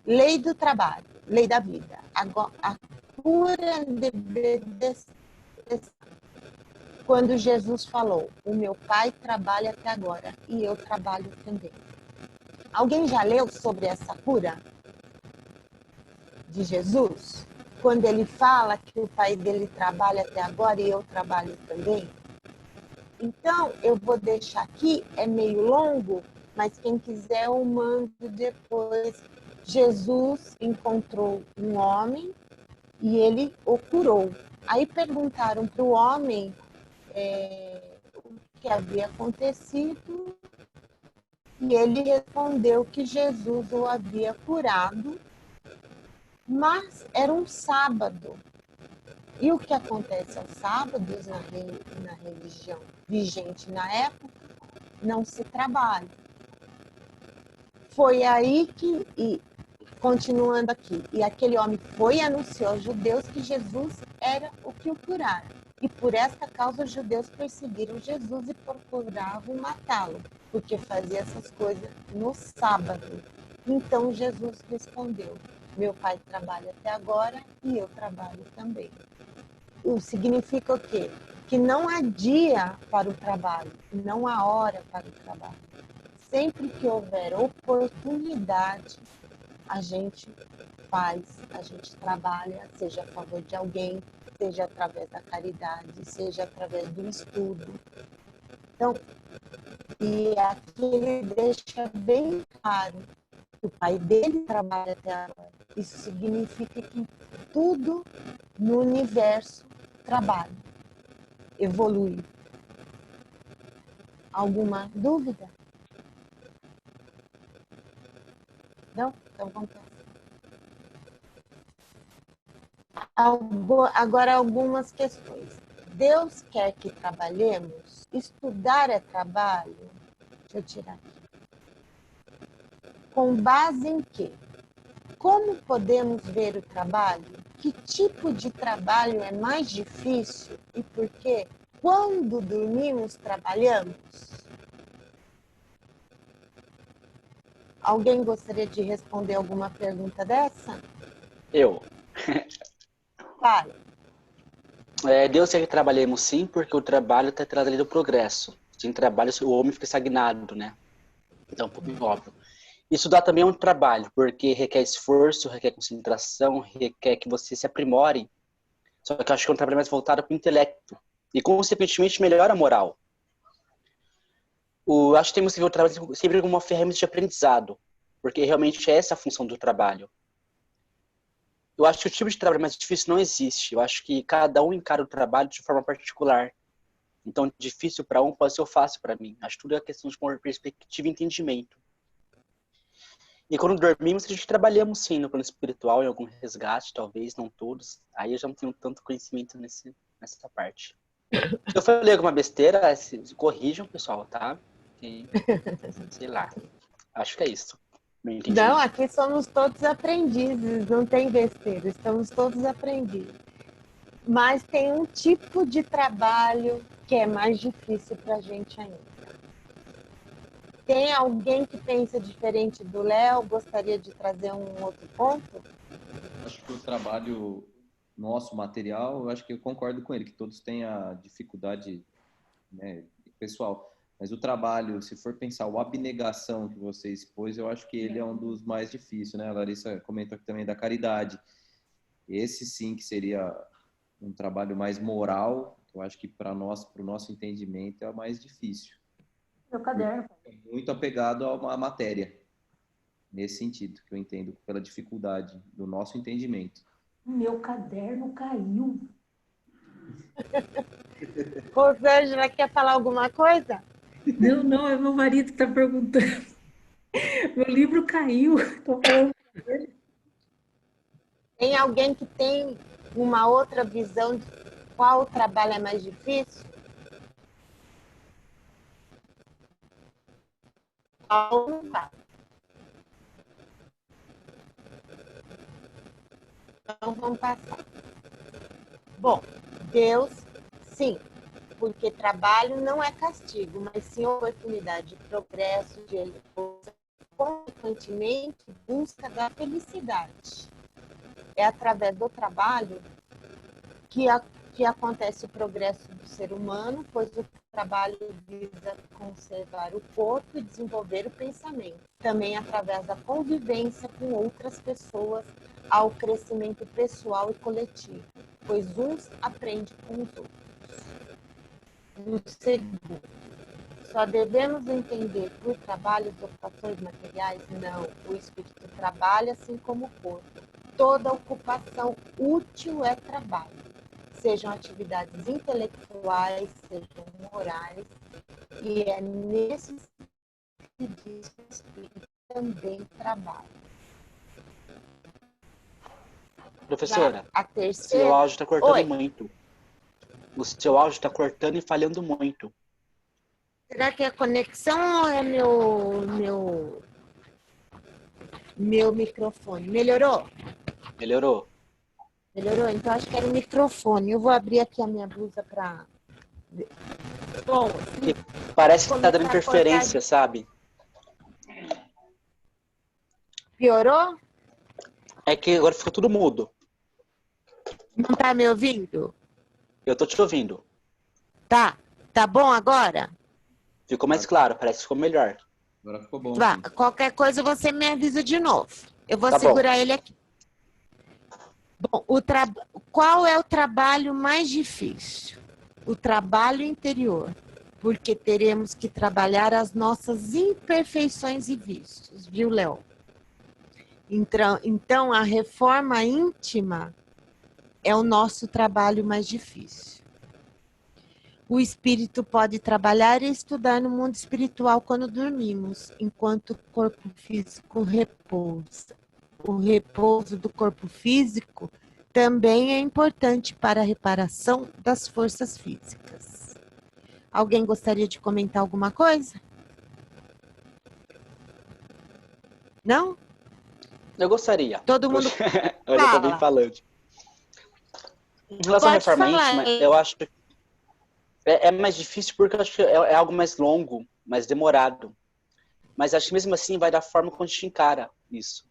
Speaker 2: Lei do trabalho, lei da vida. Agora, a cura de quando Jesus falou, o meu pai trabalha até agora e eu trabalho também. Alguém já leu sobre essa cura de Jesus? Quando ele fala que o pai dele trabalha até agora e eu trabalho também? Então, eu vou deixar aqui, é meio longo, mas quem quiser eu mando depois. Jesus encontrou um homem e ele o curou. Aí perguntaram para o homem o que havia acontecido e ele respondeu que Jesus o havia curado, mas era um sábado. E o que acontece aos sábados na religião vigente na época, não se trabalha. Foi aí que, continuando aqui, e aquele homem foi e anunciou aos judeus que Jesus era o que o curara. E por esta causa os judeus perseguiram Jesus e procuravam matá-lo, porque fazia essas coisas no sábado. Então Jesus respondeu, meu pai trabalha até agora e eu trabalho também. Significa o quê? Que não há dia para o trabalho, não há hora para o trabalho. Sempre que houver oportunidade, a gente faz, a gente trabalha, seja a favor de alguém, seja através da caridade, seja através do estudo. Então, e aqui ele deixa bem claro que o pai dele trabalha até agora. Isso significa que tudo no universo trabalha, evolui. Alguma dúvida? Não? Então vamos lá. Agora algumas questões. Deus quer que trabalhemos? Estudar é trabalho? Deixa eu tirar aqui. Com base em quê? Como podemos ver o trabalho? Que tipo de trabalho é mais difícil e por quê? Quando dormimos, trabalhamos? Alguém gostaria de responder alguma pergunta dessa?
Speaker 1: Eu.
Speaker 2: Fale.
Speaker 1: Deus quer que trabalhemos sim, porque o trabalho está trazendo o progresso. Sem trabalho, o homem fica estagnado, né? Então, um pouco óbvio. Estudar também é um trabalho, porque requer esforço, requer concentração, requer que você se aprimore. Só que eu acho que é um trabalho mais voltado para o intelecto. E, consequentemente, melhora a moral. Acho que temos que ver o trabalho sempre como uma ferramenta de aprendizado, porque realmente é essa a função do trabalho. Eu acho que o tipo de trabalho mais difícil não existe. Eu acho que cada um encara o trabalho de forma particular. Então, difícil para um pode ser fácil para mim. Acho que tudo é questão de perspectiva e entendimento. E quando dormimos, a gente trabalhamos sim no plano espiritual, em algum resgate, talvez, não todos. Aí eu já não tenho tanto conhecimento nessa parte. Se eu falei alguma besteira, corrijam, pessoal, tá? E, sei lá. Acho que é isso.
Speaker 2: Não, aqui somos todos aprendizes, não tem besteira, estamos todos aprendizes. Mas tem um tipo de trabalho que é mais difícil para a gente ainda. Tem alguém que pensa diferente do Léo? Gostaria de trazer um outro ponto?
Speaker 5: Acho que o trabalho nosso material, eu acho que eu concordo com ele, que todos têm a dificuldade, né, pessoal. Mas o trabalho, se for pensar o abnegação que você expôs, eu acho que ele é um dos mais difíceis, né? A Larissa comentou aqui também da caridade. Esse sim que seria um trabalho mais moral, eu acho que para nós, para o nosso entendimento, é o mais difícil.
Speaker 7: Meu caderno.
Speaker 5: É muito apegado a uma matéria, nesse sentido, que eu entendo pela dificuldade do nosso entendimento.
Speaker 7: Meu caderno caiu.
Speaker 2: Rosângela, quer falar alguma coisa?
Speaker 7: Não, não, é meu marido que está perguntando. Meu livro caiu. Estou falando.
Speaker 2: Tem alguém que tem uma outra visão de qual trabalho é mais difícil? Não vai. Então vamos passar. Bom, Deus, sim, porque trabalho não é castigo, mas sim oportunidade de progresso, de evolução, consequentemente, busca da felicidade. É através do trabalho que acontece o progresso do ser humano, pois o trabalho visa conservar o corpo e desenvolver o pensamento. Também através da convivência com outras pessoas, ao crescimento pessoal e coletivo, pois uns aprendem com os outros. No segundo, só devemos entender por trabalho as ocupações materiais? Não, o espírito trabalha assim como o corpo. Toda ocupação útil é trabalho, sejam atividades intelectuais, sejam morais, e é nesse que diz que o espírito também trabalha.
Speaker 1: Professora,
Speaker 2: A
Speaker 1: o seu
Speaker 2: terceira...
Speaker 1: áudio está cortando
Speaker 2: Oi.
Speaker 1: muito. O seu áudio está cortando e falhando muito.
Speaker 2: Será que é conexão ou é meu microfone? Melhorou?
Speaker 1: Melhorou?
Speaker 2: Melhorou? Então acho que era o microfone. Eu vou abrir aqui a minha blusa para... Bom,
Speaker 1: Parece que está dando interferência, sabe?
Speaker 2: piorou?
Speaker 1: É que agora ficou tudo mudo.
Speaker 2: Não tá me ouvindo?
Speaker 1: Eu tô te ouvindo.
Speaker 2: Tá. Tá bom agora?
Speaker 1: Ficou mais claro, parece que ficou melhor.
Speaker 5: Agora ficou bom.
Speaker 2: Vá,
Speaker 5: Sim.
Speaker 2: qualquer coisa você me avisa de novo. Eu vou
Speaker 1: Tá
Speaker 2: segurar
Speaker 1: bom.
Speaker 2: ele aqui. Bom, qual é o trabalho mais difícil? O trabalho interior, porque teremos que trabalhar as nossas imperfeições e vícios, viu, Léo? Então, a reforma íntima é o nosso trabalho mais difícil. O espírito pode trabalhar e estudar no mundo espiritual quando dormimos, enquanto o corpo físico repousa. O repouso do corpo físico também é importante para a reparação das forças físicas. Alguém gostaria de comentar alguma coisa? Não?
Speaker 1: Eu gostaria.
Speaker 2: Todo mundo
Speaker 1: Olha, eu tô bem
Speaker 2: fala.
Speaker 1: falando. Em relação à
Speaker 2: Pode
Speaker 1: reforma
Speaker 2: falar.
Speaker 1: íntima, eu acho que é mais difícil porque eu acho que é algo mais longo, mais demorado. Mas acho que mesmo assim vai da forma como a gente encara isso.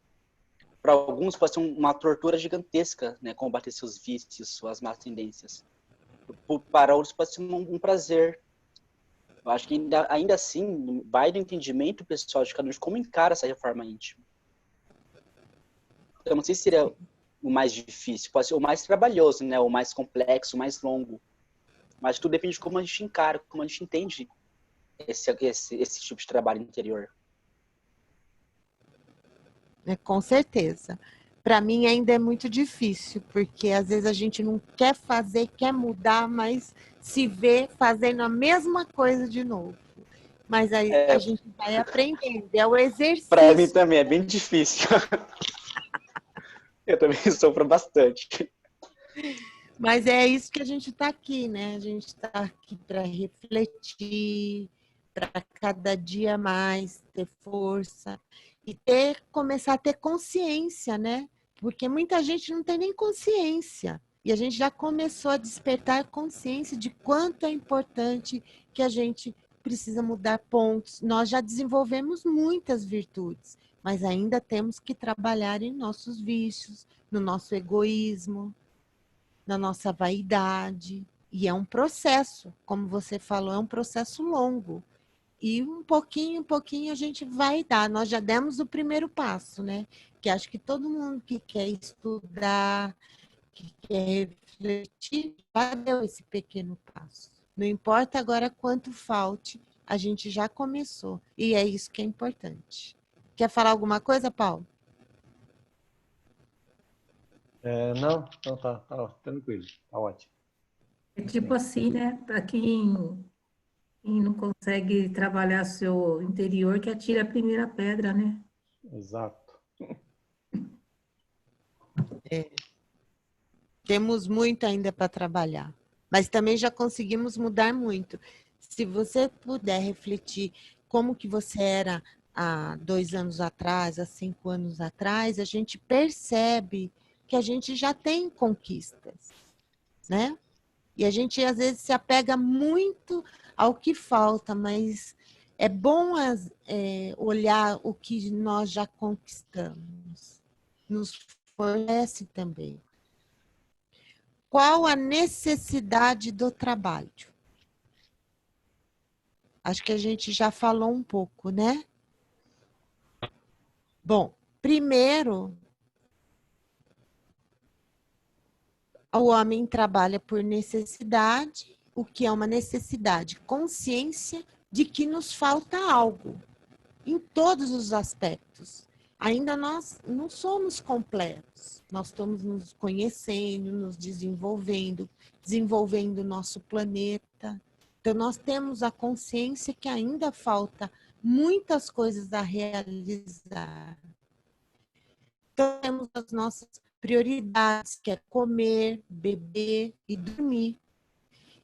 Speaker 1: Para alguns pode ser uma tortura gigantesca, né? Combater seus vícios, suas más tendências. Para outros pode ser um prazer. Eu acho que ainda assim vai do entendimento pessoal de cada um de como encara essa reforma íntima. Eu não sei se seria o mais difícil, pode ser o mais trabalhoso, né? O mais complexo, o mais longo. Mas tudo depende de como a gente encara, como a gente entende esse tipo de trabalho interior.
Speaker 2: Com certeza. Para mim ainda é muito difícil, porque às vezes a gente não quer fazer, quer mudar, mas se vê fazendo a mesma coisa de novo. Mas aí a gente vai aprendendo, é o exercício.
Speaker 1: Para mim também é bem difícil. Eu também sofro bastante.
Speaker 2: Mas é isso que a gente está aqui, né? A gente está aqui para refletir, para cada dia mais ter força e começar a ter consciência, né? Porque muita gente não tem nem consciência. E a gente já começou a despertar consciência de quanto é importante que a gente precisa mudar pontos. Nós já desenvolvemos muitas virtudes, mas ainda temos que trabalhar em nossos vícios, no nosso egoísmo. na nossa vaidade. E é um processo, como você falou, é um processo longo. E um pouquinho a gente vai dar. Nós já demos o primeiro passo, né? Que acho que todo mundo que quer estudar, que quer refletir, já deu esse pequeno passo. Não importa agora quanto falte, a gente já começou. E é isso que é importante. Quer falar alguma coisa, Paulo?
Speaker 3: Não? Então tá tranquilo, tá ótimo.
Speaker 7: É tipo assim, né? Para quem não consegue trabalhar seu interior, que atira a primeira pedra, né?
Speaker 3: Exato.
Speaker 2: Temos muito ainda para trabalhar, mas também já conseguimos mudar muito. Se você puder refletir como que você era há 2 anos atrás, há 5 anos atrás, a gente percebe que a gente já tem conquistas, né? E a gente às vezes se apega muito ao que falta, mas é bom olhar o que nós já conquistamos. Nos fortalece também. Qual a necessidade do trabalho? Acho que a gente já falou um pouco, né? Bom, primeiro, o homem trabalha por necessidade. O que é uma necessidade? Consciência de que nos falta algo, em todos os aspectos. Ainda nós não somos completos. Nós estamos nos conhecendo, nos desenvolvendo, desenvolvendo o nosso planeta. Então, nós temos a consciência que ainda falta muitas coisas a realizar. Então, temos as nossas prioridades, que é comer, beber e dormir.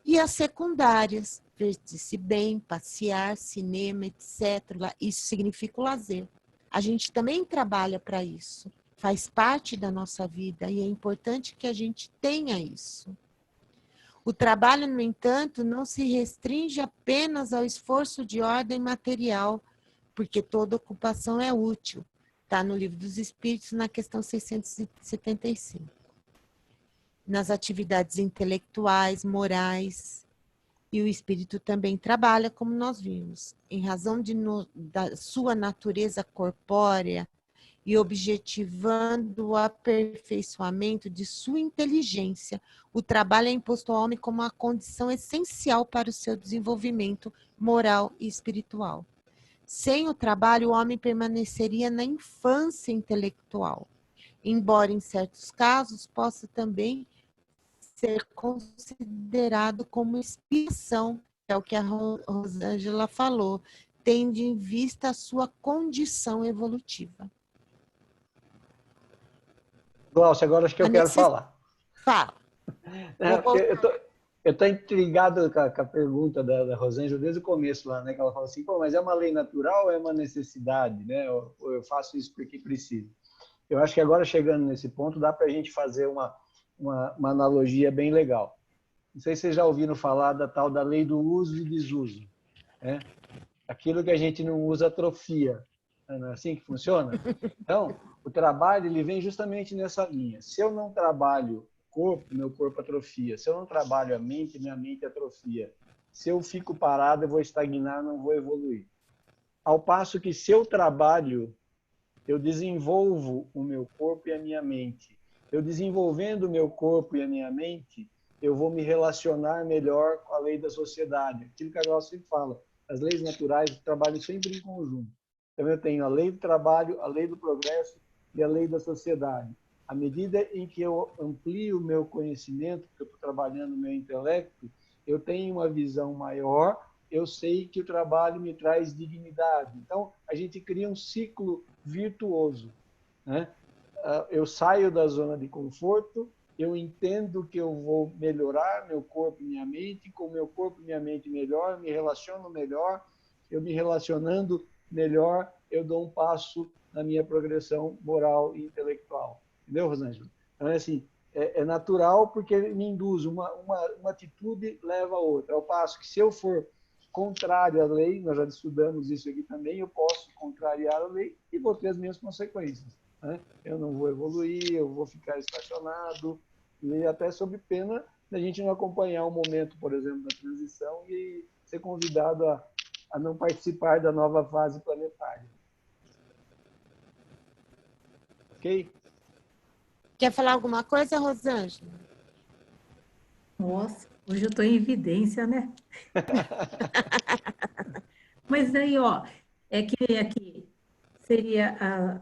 Speaker 2: E as secundárias, vestir-se bem, passear, cinema, etc. Isso significa o lazer. A gente também trabalha para isso. Faz parte da nossa vida e é importante que a gente tenha isso. O trabalho, no entanto, não se restringe apenas ao esforço de ordem material, porque toda ocupação é útil. Está no Livro dos Espíritos, na questão 675. Nas atividades intelectuais, morais, e o espírito também trabalha, como nós vimos, em razão da sua natureza corpórea e objetivando o aperfeiçoamento de sua inteligência. O trabalho é imposto ao homem como uma condição essencial para o seu desenvolvimento moral e espiritual. Sem o trabalho, o homem permaneceria na infância intelectual, embora em certos casos possa também ser considerado como expiação, é o que a Rosângela falou, tendo em vista a sua condição evolutiva.
Speaker 3: Glaucia, agora acho que eu quero falar.
Speaker 2: Fala.
Speaker 3: Eu estou intrigado com a pergunta da Rosângela desde o começo lá, né? Que ela fala assim, pô, mas é uma lei natural ou é uma necessidade, né? Ou eu faço isso porque preciso? Eu acho que agora, chegando nesse ponto, dá para a gente fazer uma analogia bem legal. Não sei se vocês já ouviram falar da tal da lei do uso e desuso, né? Aquilo que a gente não usa atrofia. Não é assim que funciona? Então, o trabalho ele vem justamente nessa linha. Se eu não trabalho o corpo, meu corpo atrofia. Se eu não trabalho a mente, minha mente atrofia. Se eu fico parado, eu vou estagnar, não vou evoluir. Ao passo que, se eu trabalho, eu desenvolvo o meu corpo e a minha mente. Eu desenvolvendo o meu corpo e a minha mente, eu vou me relacionar melhor com a lei da sociedade. Aquilo que a Glaucia sempre fala. As leis naturais trabalham sempre em conjunto. Então, eu tenho a lei do trabalho, a lei do progresso e a lei da sociedade. À medida em que eu amplio o meu conhecimento, porque eu estou trabalhando o meu intelecto, eu tenho uma visão maior, eu sei que o trabalho me traz dignidade. Então, a gente cria um ciclo virtuoso, né? Eu saio da zona de conforto, eu entendo que eu vou melhorar meu corpo e minha mente, com meu corpo e minha mente melhor, me relaciono melhor, eu me relacionando melhor, eu dou um passo na minha progressão moral e intelectual. Entendeu, Rosângela? Então, é assim, é natural porque me induz, uma atitude leva a outra. Ao passo que, se eu for contrário à lei, nós já estudamos isso aqui também, eu posso contrariar a lei e vou ter as minhas consequências, né? Eu não vou evoluir, eu vou ficar estacionado, e até sob pena da gente não acompanhar o momento, por exemplo, da transição e ser convidado a não participar da nova fase planetária. Ok?
Speaker 2: Quer falar alguma coisa, Rosângela?
Speaker 7: Nossa, hoje eu estou em evidência, né? Mas aí, ó, é que aqui seria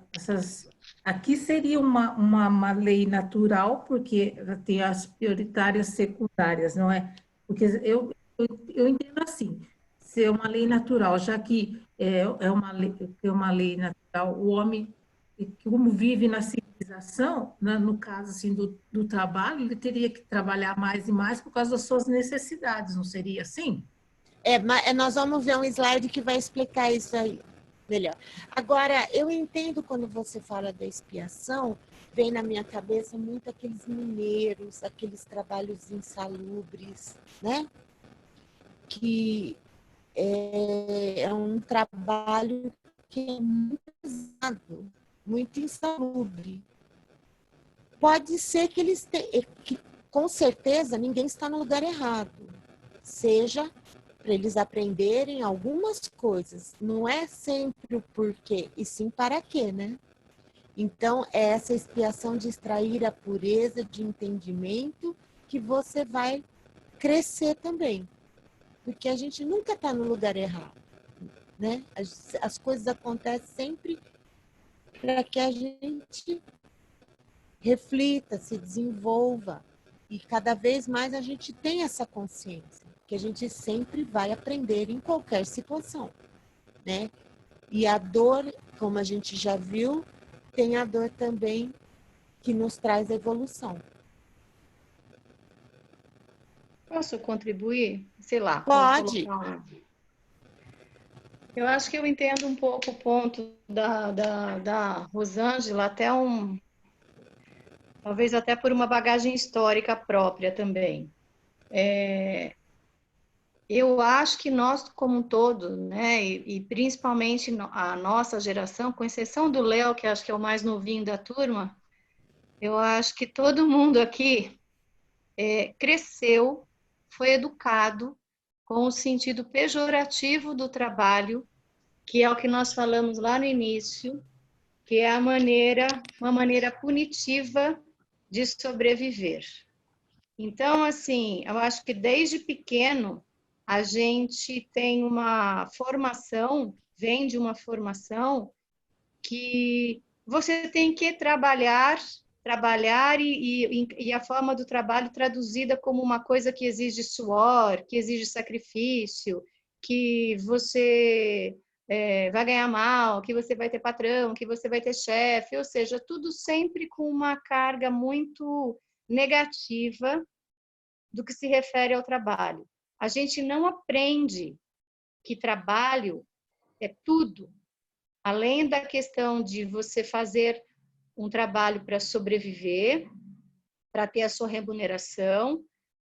Speaker 7: aqui seria uma lei natural, porque tem as prioritárias secundárias, não é? Porque eu entendo assim, ser uma lei natural, já que é uma lei natural, o homem, como vive na civilização, né, no caso assim, do trabalho, ele teria que trabalhar mais e mais por causa das suas necessidades, não seria assim?
Speaker 2: Nós vamos ver um slide que vai explicar isso aí melhor. Agora, eu entendo quando você fala da expiação, vem na minha cabeça muito aqueles mineiros, aqueles trabalhos insalubres, né? Que é um trabalho que é muito pesado, muito insalubre. Pode ser que com certeza, ninguém está no lugar errado. Seja para eles aprenderem algumas coisas. Não é sempre o porquê, e sim para quê, né? Então, é essa expiação de extrair a pureza de entendimento que você vai crescer também. Porque a gente nunca está no lugar errado, né? As coisas acontecem sempre para que a gente reflita, se desenvolva. E cada vez mais a gente tem essa consciência, que a gente sempre vai aprender em qualquer situação, né? E a dor, como a gente já viu, tem a dor também que nos traz a evolução.
Speaker 6: Posso contribuir? Sei lá.
Speaker 2: Pode.
Speaker 6: Eu acho que eu entendo um pouco o ponto da Rosângela, talvez até por uma bagagem histórica própria também. Eu acho que nós, como um todo, né, e principalmente a nossa geração, com exceção do Léo, que acho que é o mais novinho da turma, eu acho que todo mundo aqui cresceu, foi educado com o sentido pejorativo do trabalho, que é o que nós falamos lá no início, que é uma maneira punitiva de sobreviver. Então, assim, eu acho que desde pequeno a gente tem uma formação, vem de uma formação que você tem que trabalhar e a forma do trabalho traduzida como uma coisa que exige suor, que exige sacrifício, que você vai ganhar mal, que você vai ter patrão, que você vai ter chefe, ou seja, tudo sempre com uma carga muito negativa do que se refere ao trabalho. A gente não aprende que trabalho é tudo, além da questão de você fazer um trabalho para sobreviver, para ter a sua remuneração,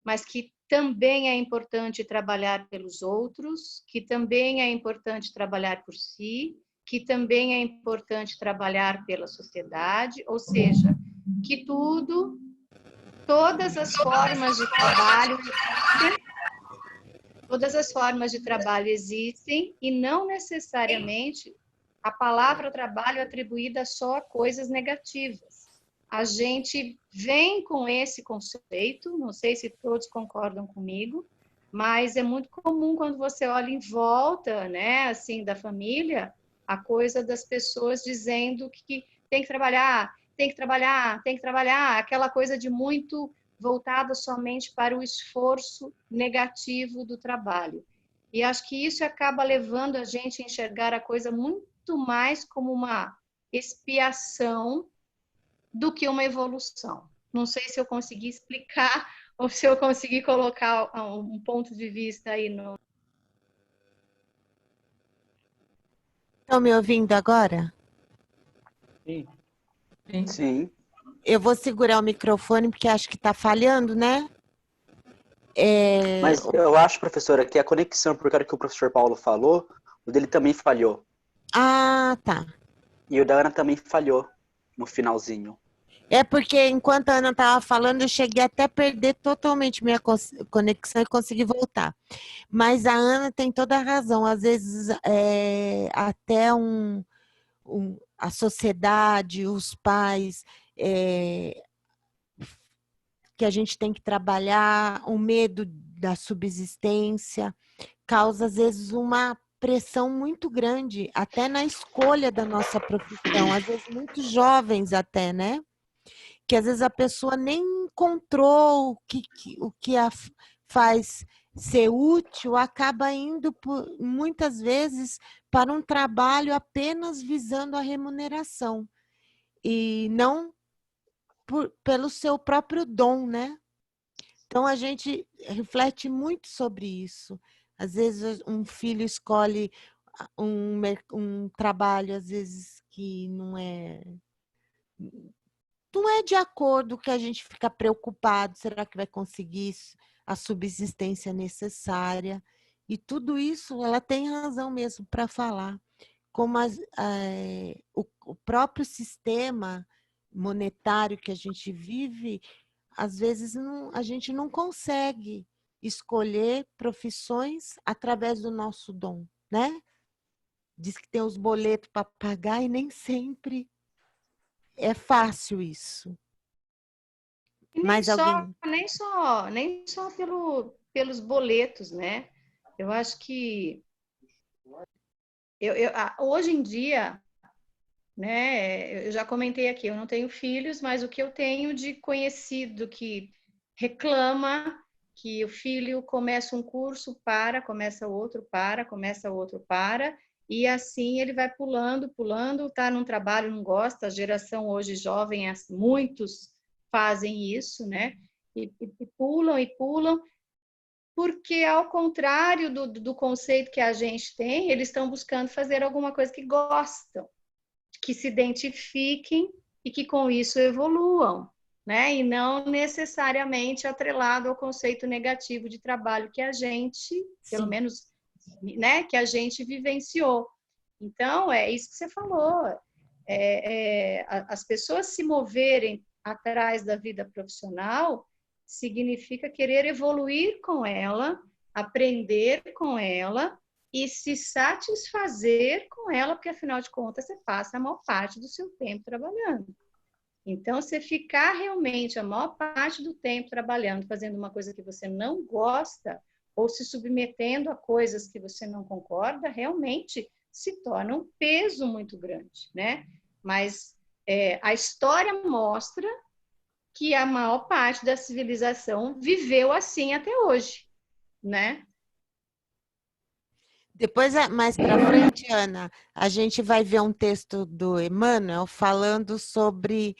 Speaker 6: mas que também é importante trabalhar pelos outros, que também é importante trabalhar por si, que também é importante trabalhar pela sociedade, ou seja, que todas as formas de trabalho existem e não necessariamente a palavra trabalho é atribuída só a coisas negativas. A gente vem com esse conceito, não sei se todos concordam comigo, mas é muito comum quando você olha em volta, né, assim, da família, a coisa das pessoas dizendo que tem que trabalhar, tem que trabalhar, tem que trabalhar, aquela coisa de muito voltada somente para o esforço negativo do trabalho. E acho que isso acaba levando a gente a enxergar a coisa muito mais como uma expiação do que uma evolução. Não sei se eu consegui explicar ou se eu consegui colocar um ponto de vista aí no...
Speaker 2: Estão me ouvindo agora?
Speaker 3: Sim.
Speaker 1: Sim.
Speaker 2: Eu vou segurar o microfone porque acho que está falhando, né?
Speaker 1: Mas eu acho, professora, que a conexão, porque a hora que o professor Paulo falou, o dele também falhou.
Speaker 2: Ah, tá.
Speaker 1: E o da Ana também falhou no finalzinho.
Speaker 2: É porque enquanto a Ana estava falando, eu cheguei até a perder totalmente minha conexão e consegui voltar. Mas a Ana tem toda a razão. Às vezes, até a sociedade, os pais, que a gente tem que trabalhar, o medo da subsistência, causa, às vezes, uma pressão muito grande, até na escolha da nossa profissão. Às vezes, muito jovens até, né? Que às vezes a pessoa nem encontrou o que a faz ser útil, acaba indo, muitas vezes, para um trabalho apenas visando a remuneração e não pelo seu próprio dom, né? Então, a gente reflete muito sobre isso. Às vezes, um filho escolhe um trabalho, às vezes, que não é de acordo, que a gente fica preocupado, será que vai conseguir a subsistência necessária? E tudo isso, ela tem razão mesmo para falar. Como o próprio sistema monetário que a gente vive, às vezes a gente não consegue escolher profissões através do nosso dom, né? Diz que tem os boletos para pagar e nem sempre é fácil isso.
Speaker 6: Nem só pelos boletos, né? Eu acho que hoje em dia, né? Eu já comentei aqui, eu não tenho filhos, mas o que eu tenho de conhecido que reclama que o filho começa um curso, começa outro, começa outro, e assim ele vai pulando, tá num trabalho, não gosta, a geração hoje jovem, muitos fazem isso, né? E pulam, porque ao contrário do conceito que a gente tem, eles estão buscando fazer alguma coisa que gostam, que se identifiquem e que com isso evoluam, né? E não necessariamente atrelado ao conceito negativo de trabalho que a gente, pelo menos, né, que a gente vivenciou. Então, é isso que você falou. As pessoas se moverem atrás da vida profissional significa querer evoluir com ela, aprender com ela e se satisfazer com ela, porque, afinal de contas, você passa a maior parte do seu tempo trabalhando. Então, você ficar realmente a maior parte do tempo trabalhando, fazendo uma coisa que você não gosta, ou se submetendo a coisas que você não concorda, realmente se torna um peso muito grande, né? Mas a história mostra que a maior parte da civilização viveu assim até hoje, né?
Speaker 2: Depois, mais para frente, Ana, a gente vai ver um texto do Emmanuel falando sobre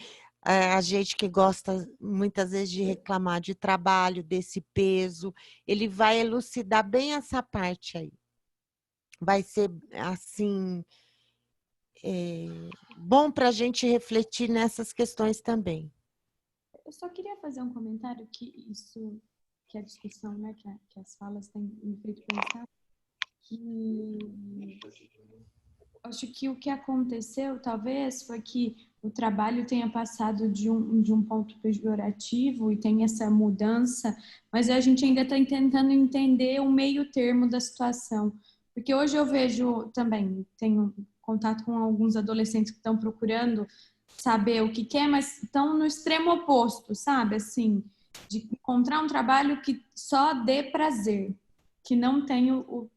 Speaker 2: a gente que gosta muitas vezes de reclamar de trabalho, desse peso. Ele vai elucidar bem essa parte aí. Vai ser, assim, bom para a gente refletir nessas questões também.
Speaker 8: Eu só queria fazer um comentário que a discussão, né, que as falas têm me feito pensar, que acho que o que aconteceu, talvez, foi que o trabalho tenha passado de um ponto pejorativo e tem essa mudança, mas a gente ainda está tentando entender o meio termo da situação. Porque hoje eu vejo também, tenho contato com alguns adolescentes que estão procurando saber o que quer, mas estão no extremo oposto, sabe? Assim, de encontrar um trabalho que só dê prazer, que não tenha o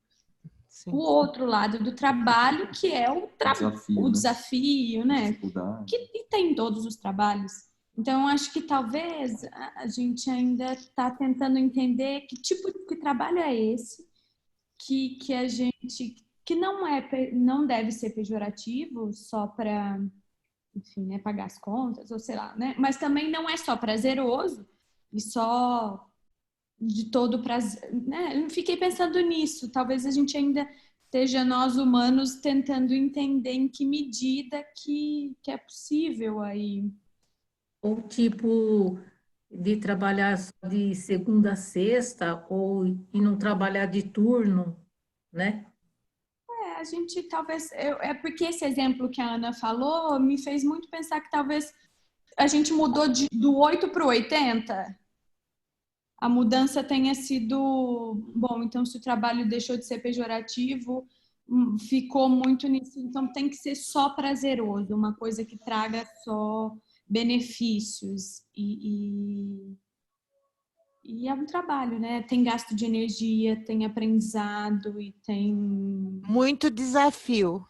Speaker 8: outro lado do trabalho, que é o desafio, né? Que tem em todos os trabalhos. Então, eu acho que talvez a gente ainda está tentando entender que tipo de trabalho é esse, que a gente, que não deve ser pejorativo só para, enfim, né, pagar as contas, ou sei lá, né? Mas também não é só prazeroso e só de todo prazer, né? Eu fiquei pensando nisso. Talvez a gente ainda esteja, nós humanos, tentando entender em que medida que é possível aí.
Speaker 7: Ou tipo de trabalhar só de segunda a sexta, ou e não trabalhar de turno, né?
Speaker 8: A gente talvez... É porque esse exemplo que a Ana falou me fez muito pensar que talvez a gente mudou do 8 para o 80, a mudança tenha sido... Bom, então se o trabalho deixou de ser pejorativo, ficou muito nisso. Então tem que ser só prazeroso, uma coisa que traga só benefícios. E é um trabalho, né? Tem gasto de energia, tem aprendizado e tem...
Speaker 2: Muito desafio.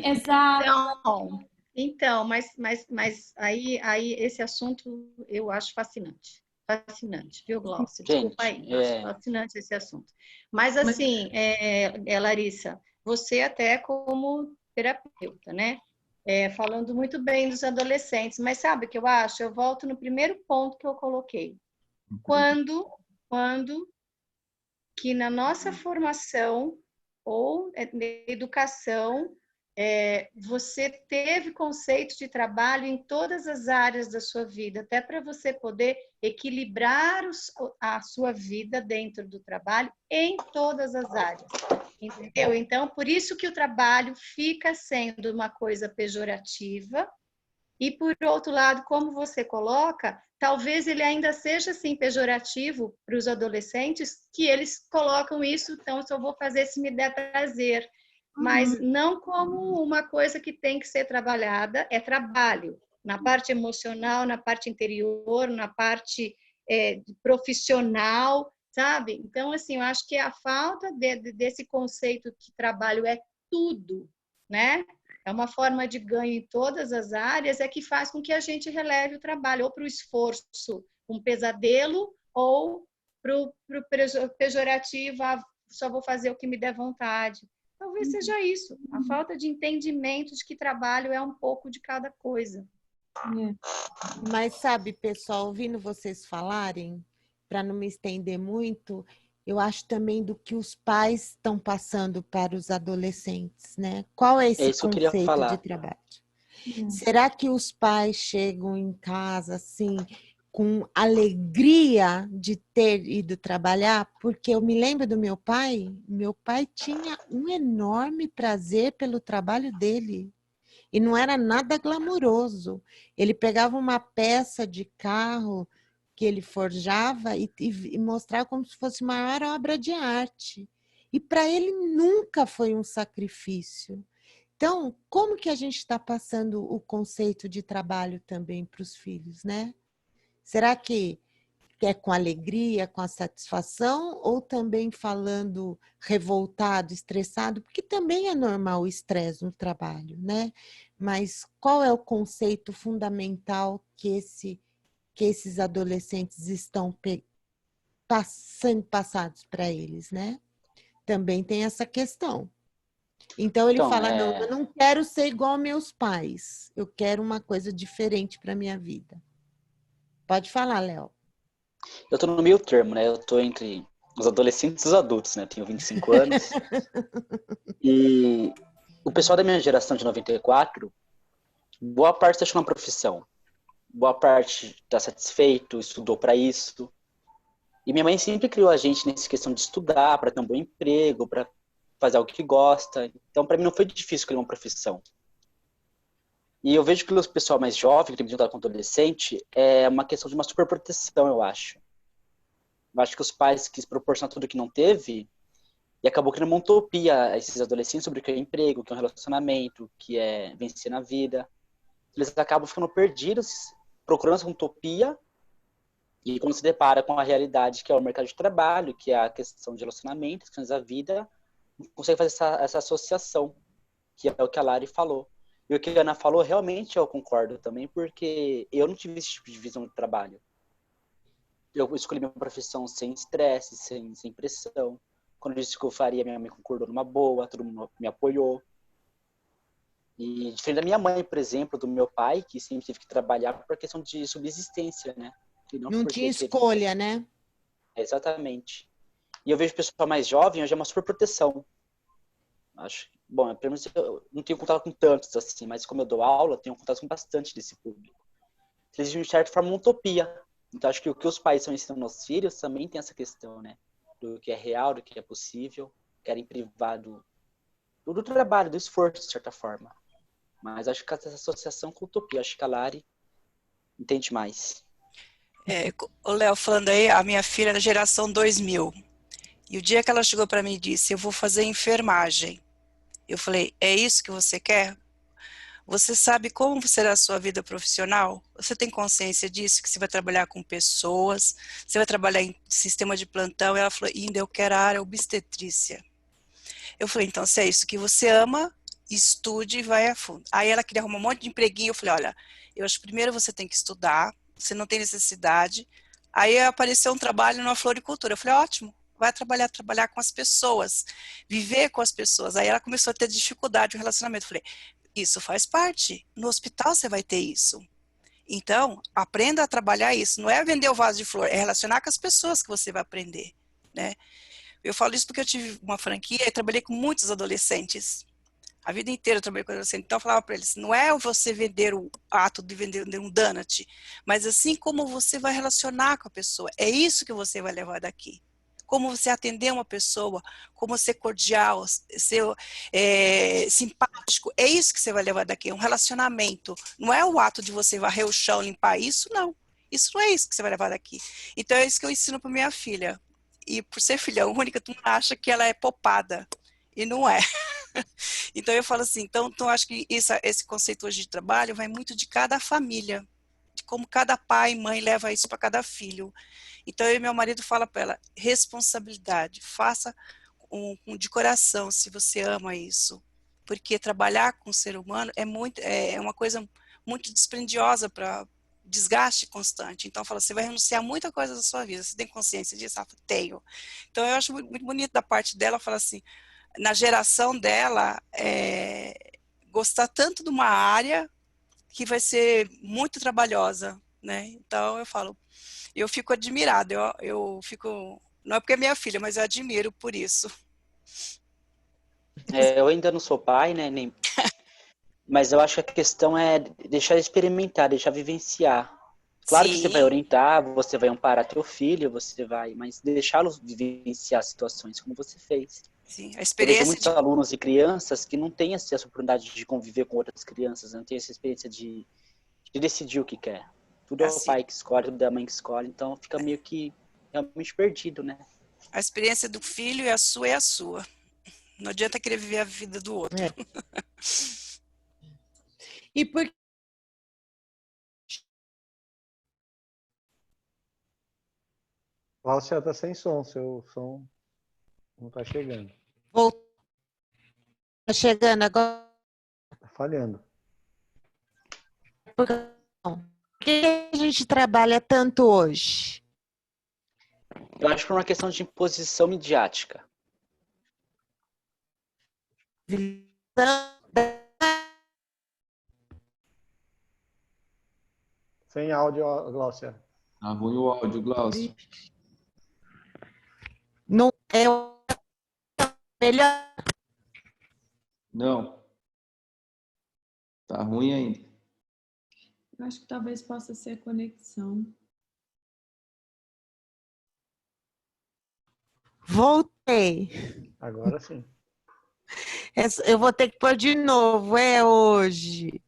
Speaker 8: Exato.
Speaker 6: Então, mas aí esse assunto eu acho fascinante. Fascinante, viu, Glaucia? Desculpa aí, acho fascinante esse assunto. Mas assim, Larissa, você até como terapeuta, né? Falando muito bem dos adolescentes, mas sabe o que eu acho? Eu volto no primeiro ponto que eu coloquei. Quando que na nossa formação ou na educação você teve conceito de trabalho em todas as áreas da sua vida, até para você poder equilibrar a sua vida dentro do trabalho em todas as áreas, entendeu? Então, por isso que o trabalho fica sendo uma coisa pejorativa e, por outro lado, como você coloca, talvez ele ainda seja assim pejorativo para os adolescentes, que eles colocam isso, então eu só vou fazer se me der prazer. Mas não como uma coisa que tem que ser trabalhada, é trabalho. Na parte emocional, na parte interior, na parte profissional, sabe? Então, assim, eu acho que a falta desse conceito que trabalho é tudo, né? É uma forma de ganho em todas as áreas, que faz com que a gente releve o trabalho, ou para o esforço, um pesadelo, ou para o pejorativo, só vou fazer o que me der vontade. Talvez seja isso, a falta de entendimento de que trabalho é um pouco de cada coisa.
Speaker 2: Mas sabe, pessoal, ouvindo vocês falarem, para não me estender muito, eu acho também do que os pais estão passando para os adolescentes, né? Qual é esse conceito de trabalho? Será que os pais chegam em casa assim com alegria de ter ido trabalhar? Porque eu me lembro do meu pai tinha um enorme prazer pelo trabalho dele. E não era nada glamouroso. Ele pegava uma peça de carro que ele forjava e mostrava como se fosse a maior obra de arte. E para ele nunca foi um sacrifício. Então, como que a gente está passando o conceito de trabalho também para os filhos, né? Será que é com alegria, com a satisfação, ou também falando revoltado, estressado? Porque também é normal o estresse no trabalho, né? Mas qual é o conceito fundamental que esses adolescentes estão passados para eles, né? Também tem essa questão. Então ele fala, não, eu não quero ser igual meus pais, eu quero uma coisa diferente para minha vida. Pode falar, Léo.
Speaker 1: Eu tô no meio termo, né? Eu tô entre os adolescentes e os adultos, né? Tenho 25 anos. E o pessoal da minha geração de 94, boa parte está achando uma profissão. Boa parte está satisfeito, estudou para isso. E minha mãe sempre criou a gente nessa questão de estudar, para ter um bom emprego, para fazer algo que gosta. Então, para mim, não foi difícil escolher uma profissão. E eu vejo que o pessoal mais jovem, que tem que juntar com adolescente, é uma questão de uma superproteção, eu acho. Eu acho que os pais quis proporcionar tudo que não teve e acabou criando uma utopia a esses adolescentes sobre o que é emprego, o que é um relacionamento, o que é vencer na vida. Eles acabam ficando perdidos, procurando essa utopia e quando se depara com a realidade que é o mercado de trabalho, que é a questão de relacionamento, questões da vida, não consegue fazer essa associação, que é o que a Lari falou. E o que a Ana falou, realmente eu concordo também, porque eu não tive esse tipo de visão de trabalho. Eu escolhi minha profissão sem estresse, sem pressão. Quando eu disse que eu faria, minha mãe concordou numa boa, todo mundo me apoiou. E diferente da minha mãe, por exemplo, do meu pai, que sempre teve que trabalhar por questão de subsistência, né?
Speaker 2: Não tinha escolha, né?
Speaker 1: Exatamente. E eu vejo o pessoal mais jovem, hoje é uma superproteção. Acho, bom, pelo menos eu não tenho contato com tantos assim, mas como eu dou aula, tenho contato com bastante desse público. Eles, de certa forma, uma utopia. Então, acho que o que os pais estão ensinando aos filhos também tem essa questão, né? Do que é real, do que é possível, querem privar do trabalho, do esforço, de certa forma. Mas acho que essa associação com utopia, acho que a Lari entende mais.
Speaker 4: O Léo falando aí, a minha filha é da geração 2000. E o dia que ela chegou para mim e disse, eu vou fazer enfermagem. Eu falei, é isso que você quer? Você sabe como será a sua vida profissional? Você tem consciência disso? Que você vai trabalhar com pessoas, você vai trabalhar em sistema de plantão? E ela falou, ainda eu quero a área obstetrícia. Eu falei, então, se é isso que você ama, estude e vai a fundo. Aí ela queria arrumar um monte de empreguinho. Eu falei, olha, eu acho que primeiro você tem que estudar, você não tem necessidade. Aí apareceu um trabalho na floricultura. Eu falei, ótimo, vai trabalhar com as pessoas, viver com as pessoas. Aí ela começou a ter dificuldade no relacionamento. Eu falei, isso faz parte. No hospital você vai ter isso. Então, aprenda a trabalhar isso. Não é vender o vaso de flor, é relacionar com as pessoas que você vai aprender, né? Eu falo isso porque eu tive uma franquia e trabalhei com muitos adolescentes. A vida inteira eu trabalhei com adolescentes. Então eu falava para eles, não é você vender o ato de vender um donut, mas assim como você vai relacionar com a pessoa. É isso que você vai levar daqui. Como você atender uma pessoa, como ser cordial, ser simpático. É isso que você vai levar daqui, um relacionamento. Não é o ato de você varrer o chão, limpar isso, não. Isso não é isso que você vai levar daqui. Então é isso que eu ensino para minha filha. E por ser filha única, tu acha que ela é popada. E não é. Então eu falo assim, então acho que esse conceito hoje de trabalho vai muito de cada família, de como cada pai e mãe leva isso para cada filho. Então eu e meu marido fala para ela, responsabilidade, faça de coração se você ama isso, porque trabalhar com o ser humano é uma coisa muito dispendiosa para desgaste constante. Então fala, você vai renunciar a muita coisa da sua vida, você tem consciência disso? Ela fala, tenho. Então eu acho muito bonito da parte dela, fala assim, na geração dela, gostar tanto de uma área que vai ser muito trabalhosa, né? Então eu falo, eu fico admirada, eu fico, não é porque é minha filha, mas eu admiro por isso.
Speaker 1: Eu ainda não sou pai, né? Mas eu acho que a questão é deixar experimentar, deixar vivenciar. Claro que você vai
Speaker 4: Sim.
Speaker 1: orientar, você vai amparar teu filho, mas deixá-lo vivenciar situações como você fez.
Speaker 4: Sim, a
Speaker 1: Eu vejo
Speaker 4: experiência
Speaker 1: muitos
Speaker 4: de...
Speaker 1: alunos e crianças que não têm essa oportunidade de conviver com outras crianças, não têm essa experiência de decidir o que quer. Tudo é o
Speaker 4: Assim,
Speaker 1: pai que escolhe, tudo é a mãe que escolhe, então fica meio que realmente perdido, né?
Speaker 4: a experiência do filho é a sua, é a sua. Não adianta querer viver a vida do outro.
Speaker 2: E por
Speaker 3: Cláudia está sem som, seu som não está chegando.
Speaker 2: Tá chegando agora?
Speaker 3: Está falhando.
Speaker 2: Por que a gente trabalha tanto hoje?
Speaker 1: Eu acho que é uma questão de imposição midiática.
Speaker 3: Sem áudio, Glaucia.
Speaker 5: Tá ruim o áudio, Glaucio.
Speaker 2: Não é o melhor.
Speaker 5: Não. Tá ruim ainda.
Speaker 8: Eu acho que talvez possa ser conexão.
Speaker 2: Voltei.
Speaker 3: Agora sim.
Speaker 2: Eu vou ter que pôr de novo, é hoje.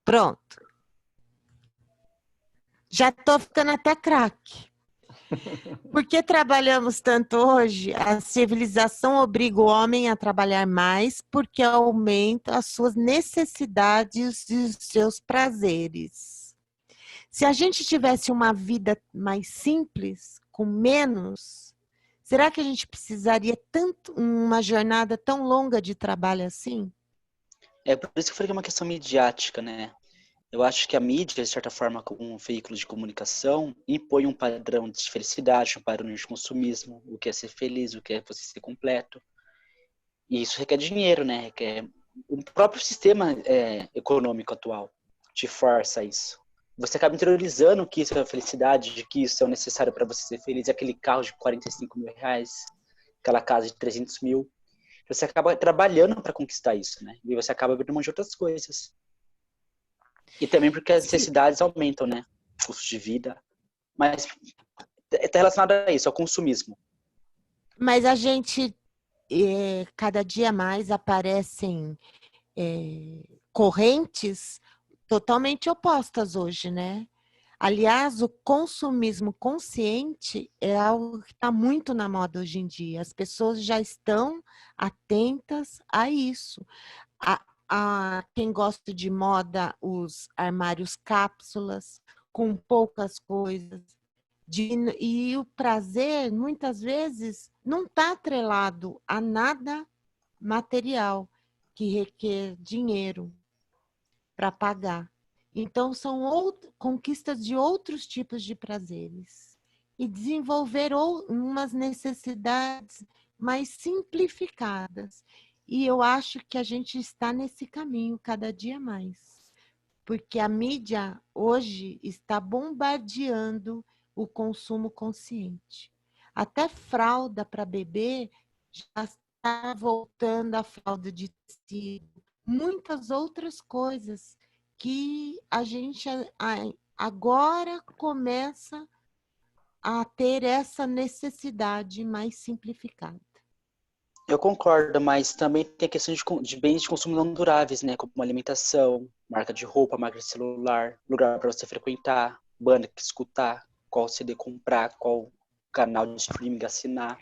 Speaker 2: Pronto. Já estou ficando até craque. Por que trabalhamos tanto hoje? A civilização obriga o homem a trabalhar mais porque aumenta as suas necessidades e os seus prazeres. Se a gente tivesse uma vida mais simples, com menos, será que a gente precisaria tanto uma jornada tão longa de trabalho assim?
Speaker 1: É por isso que eu falei que é uma questão midiática, né? Eu acho que a mídia, de certa forma, como um veículo de comunicação, impõe um padrão de felicidade, um padrão de consumismo, o que é ser feliz, o que é você ser completo. E isso requer dinheiro, né? Requer... O próprio sistema econômico atual te força a isso. Você acaba interiorizando que isso é a felicidade, de que isso é o necessário para você ser feliz, aquele carro de 45 mil reais, aquela casa de 300 mil. Você acaba trabalhando para conquistar isso, né? E você acaba abrindo mão de outras coisas. E também porque as necessidades aumentam, né? Custo de vida. Mas está relacionado a isso, ao consumismo.
Speaker 2: Mas a gente, cada dia mais aparecem correntes totalmente opostas hoje, né? Aliás, o consumismo consciente é algo que está muito na moda hoje em dia. As pessoas já estão atentas a isso. Quem gosta de moda, os armários cápsulas, com poucas coisas. E o prazer, muitas vezes, não está atrelado a nada material que requer dinheiro para pagar. Então, são conquistas de outros tipos de prazeres. E desenvolver umas necessidades mais simplificadas. E eu acho que a gente está nesse caminho cada dia mais. Porque a mídia hoje está bombardeando o consumo consciente. Até fralda para bebê já está voltando a fralda de tecido. Muitas outras coisas que a gente agora começa a ter essa necessidade mais simplificada.
Speaker 1: Eu concordo, mas também tem a questão de bens de consumo não duráveis, né? Como alimentação, marca de roupa, marca de celular, lugar para você frequentar, banda que escutar, qual CD comprar, qual canal de streaming assinar.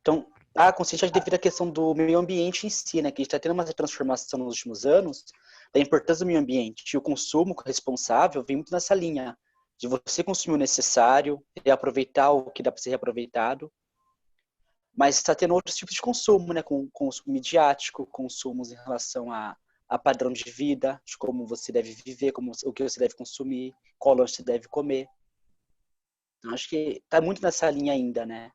Speaker 1: Então, a consciência devido à questão do meio ambiente em si, né? Que a gente está tendo uma transformação nos últimos anos da importância do meio ambiente. E o consumo responsável vem muito nessa linha de você consumir o necessário, reaproveitar o que dá para ser reaproveitado, mas está tendo outros tipos de consumo, né? Com consumo midiático, consumos em relação a padrão de vida, de como você deve viver, o que você deve consumir, qual lanche você deve comer. Então, acho que está muito nessa linha ainda, né?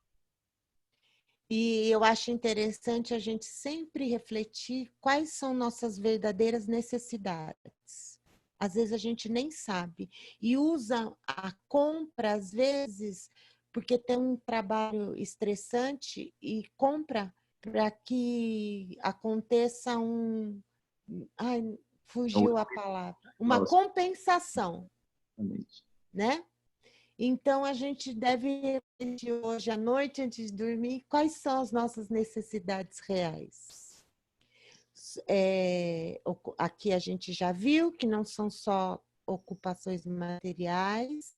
Speaker 2: E eu acho interessante a gente sempre refletir quais são nossas verdadeiras necessidades. Às vezes a gente nem sabe. E usa a compra, às vezes, porque tem um trabalho estressante e compra para que aconteça Ai, fugiu a palavra. Uma compensação, né? Então, a gente deve refletir hoje à noite, antes de dormir, quais são as nossas necessidades reais. Aqui a gente já viu que não são só ocupações materiais.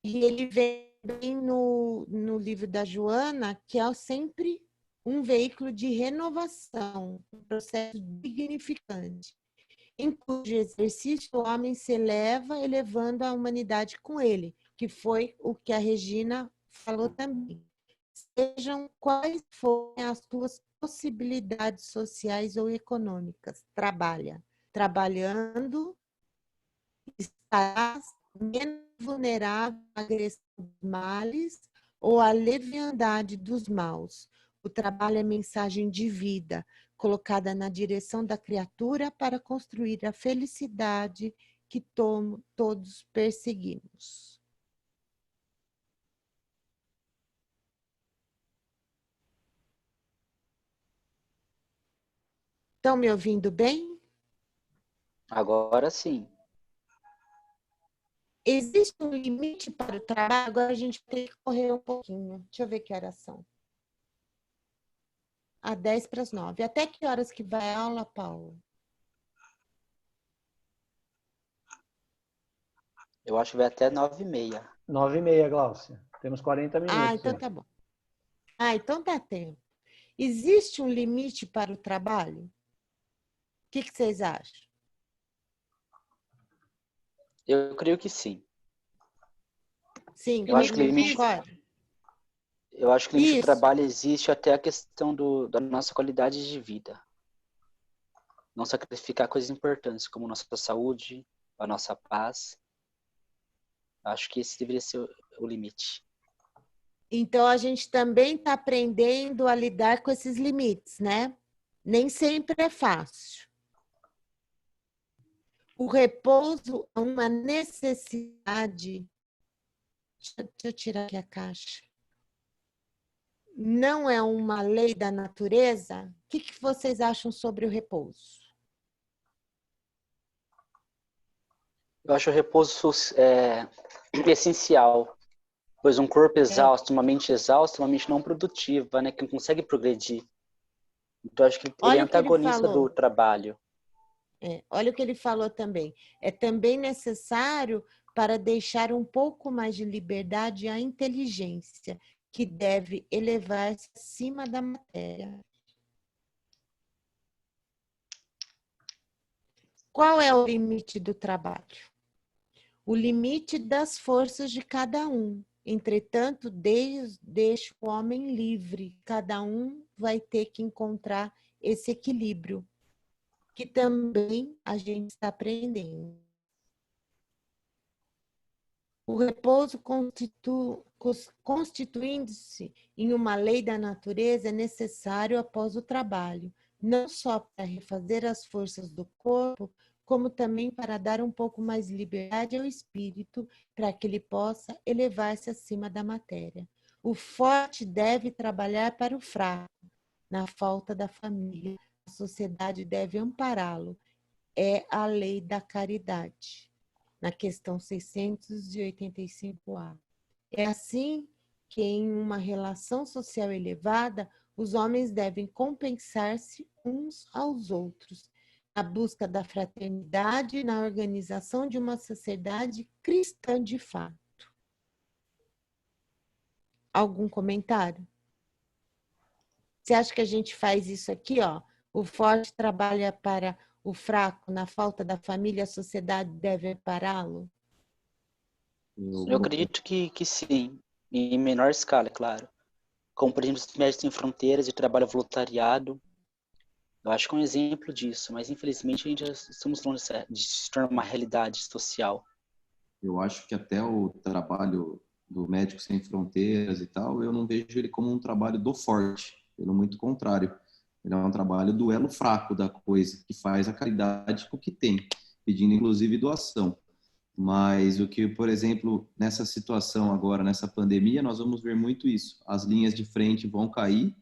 Speaker 2: E ele vem bem no livro da Joana, que é sempre um veículo de renovação, um processo dignificante. Em cujo exercício o homem se eleva, elevando a humanidade com ele, que foi o que a Regina falou também. Sejam quais forem as suas possibilidades sociais ou econômicas, trabalhando, estarás menos vulnerável à agressão dos males ou à leviandade dos maus. O trabalho é mensagem de vida, colocada na direção da criatura para construir a felicidade que todos perseguimos. Estão me ouvindo bem?
Speaker 1: Agora sim.
Speaker 2: Existe um limite para o trabalho? Agora a gente tem que correr um pouquinho. Deixa eu ver que horas são. 10:50. Até que horas que vai a aula, Paulo?
Speaker 1: Eu acho que vai até 9:30.
Speaker 3: 9:30, Glaucia. Temos 40 minutos.
Speaker 2: Então tá bom. Então dá tempo. Existe um limite para o trabalho? O que vocês acham?
Speaker 1: Eu creio que sim.
Speaker 2: Sim,
Speaker 1: eu acho que o limite do trabalho existe até a questão da nossa qualidade de vida. Não sacrificar coisas importantes, como nossa saúde, a nossa paz. Acho que esse deveria ser o limite.
Speaker 2: Então, a gente também está aprendendo a lidar com esses limites, né? Nem sempre é fácil. O repouso é uma necessidade. Deixa eu tirar aqui a caixa. Não é uma lei da natureza? O que vocês acham sobre o repouso?
Speaker 1: Eu acho o repouso essencial, pois um corpo exausto, uma mente exausta, uma mente não produtiva, né, que não consegue progredir. Então, acho que ele é
Speaker 2: Olha o que ele
Speaker 1: antagonista do
Speaker 2: falou.
Speaker 1: trabalho.
Speaker 2: Olha o que ele falou também. É também necessário para deixar um pouco mais de liberdade à inteligência, que deve elevar-se acima da matéria. Qual é o limite do trabalho? O limite das forças de cada um. Entretanto, deixa o homem livre. Cada um vai ter que encontrar esse equilíbrio, que também a gente está aprendendo. O repouso constituindo-se em uma lei da natureza é necessário após o trabalho, não só para refazer as forças do corpo, como também para dar um pouco mais de liberdade ao espírito, para que ele possa elevar-se acima da matéria. O forte deve trabalhar para o fraco. Na falta da família, a sociedade deve ampará-lo. É a lei da caridade, na questão 685A. É assim que, em uma relação social elevada, os homens devem compensar-se uns aos outros, na busca da fraternidade e na organização de uma sociedade cristã de fato. Algum comentário? Você acha que a gente faz isso aqui, ó? O forte trabalha para o fraco, na falta da família, a sociedade deve pará-lo?
Speaker 1: Eu acredito que sim, em menor escala, é claro. Como, por exemplo, os Médicos Sem Fronteiras e trabalho voluntariado. Eu acho que é um exemplo disso, mas infelizmente a gente já estamos longe de se tornar uma realidade social.
Speaker 5: Eu acho que até o trabalho do Médicos Sem Fronteiras e tal, eu não vejo ele como um trabalho do forte, pelo muito contrário. Ele é um trabalho do elo fraco da coisa, que faz a caridade com o que tem, pedindo inclusive doação. Mas o que, por exemplo, nessa situação agora, nessa pandemia, nós vamos ver muito isso. As linhas de frente vão cair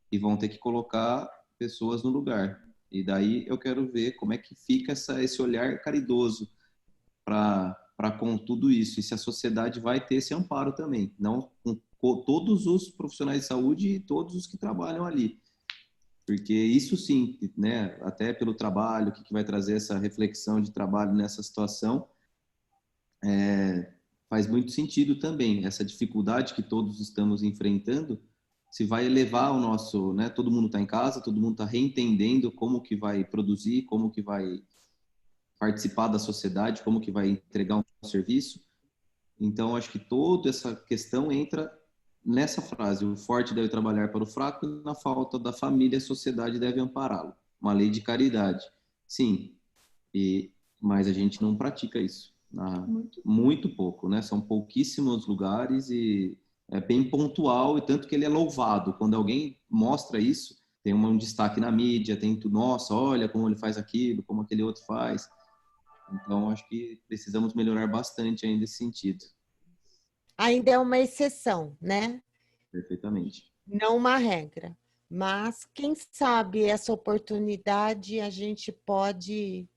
Speaker 5: e vão ter que colocar pessoas no lugar. E daí eu quero ver como é que fica esse olhar caridoso para com tudo isso. E se a sociedade vai ter esse amparo também, não com todos os profissionais de saúde e todos os que trabalham ali. Porque isso sim, né, até pelo trabalho, o que vai trazer essa reflexão de trabalho nessa situação, faz muito sentido também. Essa dificuldade que todos estamos enfrentando, se vai elevar o nosso, né, todo mundo está em casa, todo mundo está reentendendo como que vai produzir, como que vai participar da sociedade, como que vai entregar um serviço. Então, acho que toda essa questão entra nessa frase: o forte deve trabalhar para o fraco e na falta da família, a sociedade deve ampará-lo. Uma lei de caridade. Sim, mas a gente não pratica isso. Muito pouco, né? São pouquíssimos lugares e é bem pontual, e tanto que ele é louvado. Quando alguém mostra isso, tem um destaque na mídia, tem tudo, nossa, olha como ele faz aquilo, como aquele outro faz. Então, acho que precisamos melhorar bastante ainda nesse sentido.
Speaker 2: Ainda é uma exceção, né?
Speaker 5: Perfeitamente.
Speaker 2: Não uma regra. Mas, quem sabe, essa oportunidade a gente pode...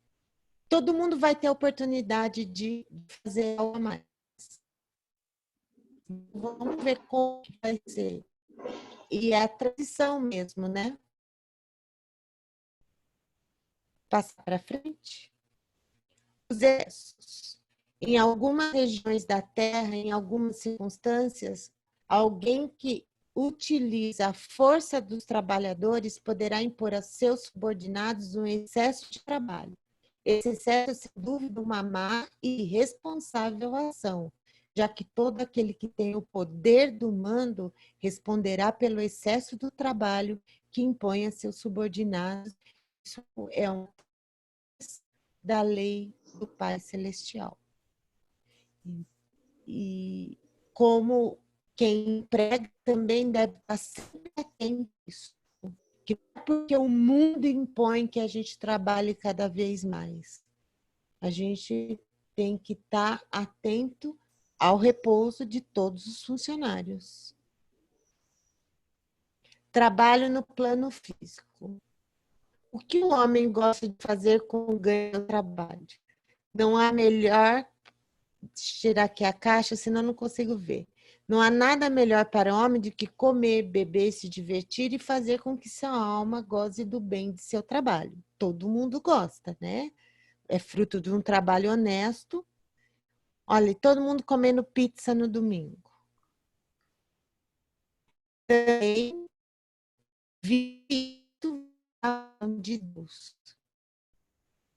Speaker 2: Todo mundo vai ter a oportunidade de fazer algo a mais. Vamos ver como vai ser. E é a transição mesmo, né? Passar para frente. Os excessos. Em algumas regiões da Terra, em algumas circunstâncias, alguém que utiliza a força dos trabalhadores poderá impor a seus subordinados um excesso de trabalho. Esse excesso é, sem dúvida, uma má e irresponsável ação, já que todo aquele que tem o poder do mando responderá pelo excesso do trabalho que impõe a seus subordinados. Isso é um da lei do Pai Celestial. E como quem emprega também deve estar sempre atento a isso. Que não é porque o mundo impõe que a gente trabalhe cada vez mais. A gente tem que estar atento ao repouso de todos os funcionários. Trabalho no plano físico. O que o homem gosta de fazer com o ganho do trabalho? Não há melhor... tirar aqui a caixa, senão não consigo ver. Não há nada melhor para o homem do que comer, beber, se divertir e fazer com que sua alma goze do bem de seu trabalho. Todo mundo gosta, né? É fruto de um trabalho honesto. Olha, todo mundo comendo pizza no domingo. Também visto de Deus.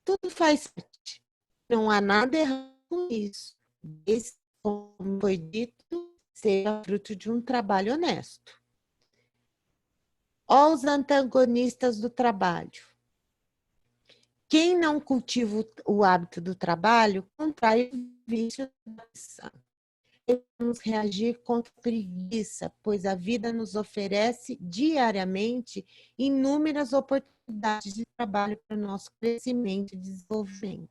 Speaker 2: Tudo faz parte. Não há nada errado com isso. Esse, como foi dito, seja fruto de um trabalho honesto. Ó os antagonistas do trabalho. Quem não cultiva o hábito do trabalho contrai o vício da preguiça. Devemos reagir contra a preguiça, pois a vida nos oferece diariamente inúmeras oportunidades de trabalho para o nosso crescimento e desenvolvimento.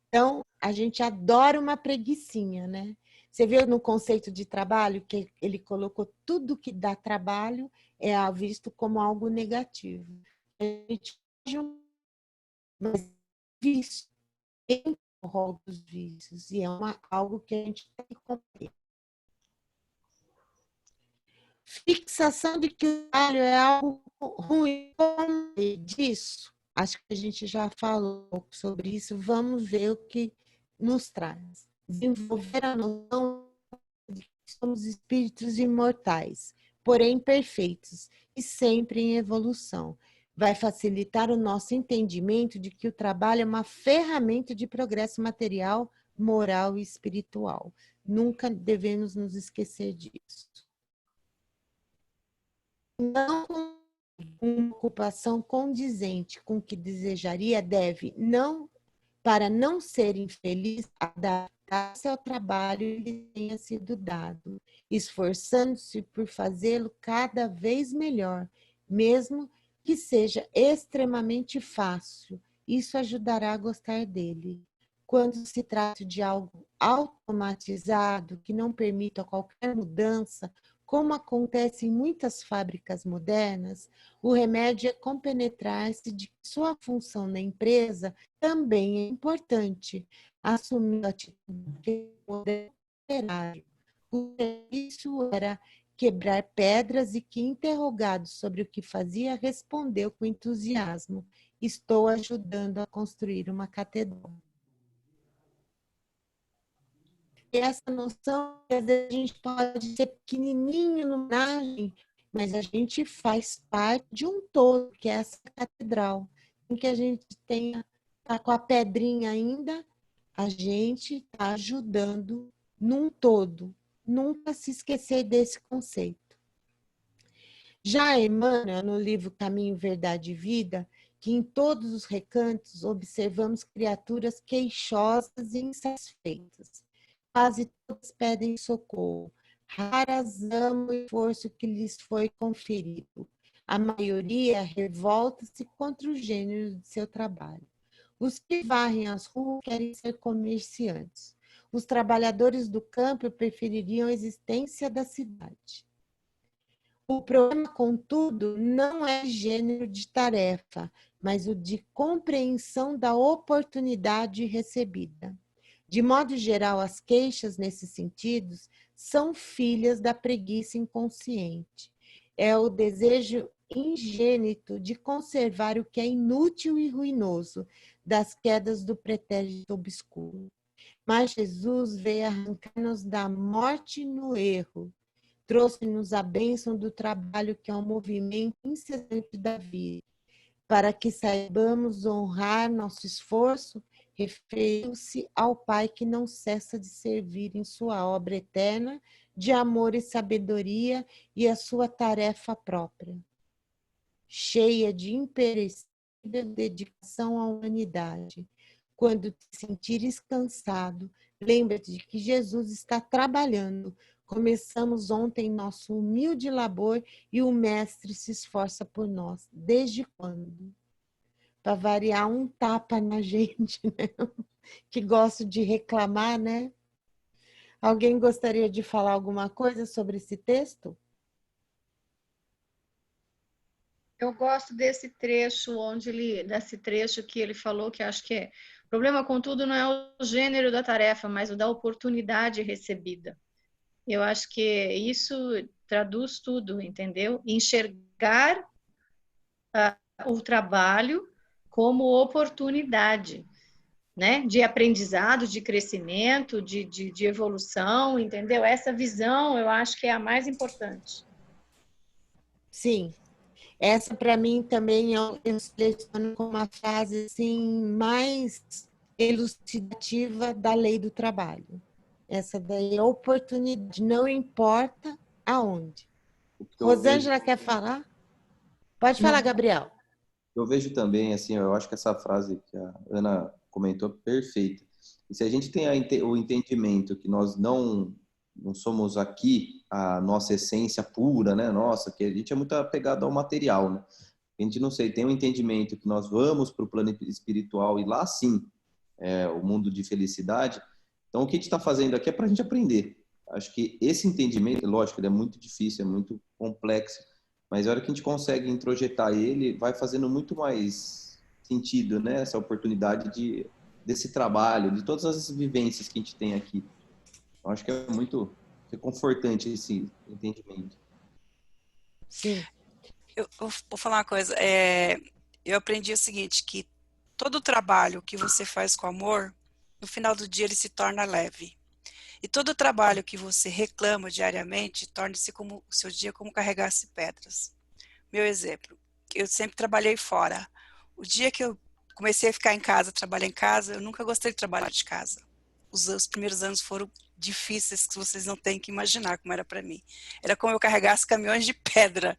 Speaker 2: Então, a gente adora uma preguicinha, né? Você viu no conceito de trabalho que ele colocou tudo que dá trabalho é visto como algo negativo. A gente mas vício tem o rol dos vícios e é algo que a gente tem que compreender. Fixação de que o trabalho é algo ruim disso. Acho que a gente já falou sobre isso. Vamos ver o que nos traz. Desenvolver a noção de que somos espíritos imortais, porém perfeitos e sempre em evolução. Vai facilitar o nosso entendimento de que o trabalho é uma ferramenta de progresso material, moral e espiritual. Nunca devemos nos esquecer disso. Não uma ocupação condizente com o que desejaria deve, para não ser infeliz, adaptar-se ao trabalho que tenha sido dado, esforçando-se por fazê-lo cada vez melhor, mesmo que seja extremamente fácil. Isso ajudará a gostar dele. Quando se trata de algo automatizado, que não permita qualquer mudança, como acontece em muitas fábricas modernas, o remédio é compenetrar-se de que sua função na empresa também é importante, assumindo a atitude de operário. O serviço era quebrar pedras e que, interrogado sobre o que fazia, respondeu com entusiasmo: estou ajudando a construir uma catedral. E essa noção, às vezes a gente pode ser pequenininho no imagem, mas a gente faz parte de um todo, que é essa catedral, em que a gente está com a pedrinha ainda, a gente está ajudando num todo. Nunca se esquecer desse conceito. Já Emmanuel, no livro Caminho, Verdade e Vida, que em todos os recantos observamos criaturas queixosas e insatisfeitas. Quase todas pedem socorro. Raras amam o esforço que lhes foi conferido. A maioria revolta-se contra o gênero de seu trabalho. Os que varrem as ruas querem ser comerciantes. Os trabalhadores do campo prefeririam a existência da cidade. O problema, contudo, não é gênero de tarefa, mas o de compreensão da oportunidade recebida. De modo geral, as queixas nesses sentidos são filhas da preguiça inconsciente. É o desejo ingênito de conservar o que é inútil e ruinoso das quedas do pretérito obscuro. Mas Jesus veio arrancar-nos da morte no erro, trouxe-nos a bênção do trabalho, que é um movimento incessante da vida, para que saibamos honrar nosso esforço. Referiu-se ao Pai que não cessa de servir em sua obra eterna de amor e sabedoria e a sua tarefa própria, cheia de imperecível dedicação à humanidade. Quando te sentires cansado, lembra-te de que Jesus está trabalhando. Começamos ontem nosso humilde labor e o Mestre se esforça por nós. Desde quando? Para variar, um tapa na gente, né? Que gosta de reclamar, né? Alguém gostaria de falar alguma coisa sobre esse texto?
Speaker 6: Eu gosto desse trecho desse trecho que ele falou, que acho que é: o problema, contudo, não é o gênero da tarefa, mas o da oportunidade recebida. Eu acho que isso traduz tudo, entendeu? Enxergar o trabalho como oportunidade, né? De aprendizado, de crescimento, de evolução, entendeu? Essa visão eu acho que é a mais importante.
Speaker 2: Sim. Essa, para mim, também eu seleciono como uma frase assim, mais elucidativa da lei do trabalho. Essa daí é oportunidade, não importa aonde. Rosângela quer falar? Pode falar, Gabriel.
Speaker 5: Eu vejo também, assim, eu acho que essa frase que a Ana comentou é perfeita. E se a gente tem o entendimento que nós não somos aqui a nossa essência pura, né? Nossa, que a gente é muito apegado ao material, né? A gente, não sei, tem um entendimento que nós vamos para o plano espiritual e lá sim, o mundo de felicidade. Então, o que a gente está fazendo aqui é para a gente aprender. Acho que esse entendimento, lógico, ele é muito difícil, é muito complexo, mas a hora que a gente consegue introjetar ele, vai fazendo muito mais sentido, né? Essa oportunidade desse trabalho, de todas as vivências que a gente tem aqui. Eu acho que é muito reconfortante esse entendimento.
Speaker 2: Sim.
Speaker 4: Eu vou falar uma coisa. Eu aprendi o seguinte, que todo trabalho que você faz com amor, no final do dia ele se torna leve. E todo trabalho que você reclama diariamente, torna-se como o seu dia como carregasse pedras. Meu exemplo, eu sempre trabalhei fora. O dia que eu comecei a ficar em casa, trabalhar em casa, eu nunca gostei de trabalhar de casa. Os primeiros anos foram difíceis, que vocês não têm que imaginar como era para mim. Era como eu carregasse caminhões de pedra.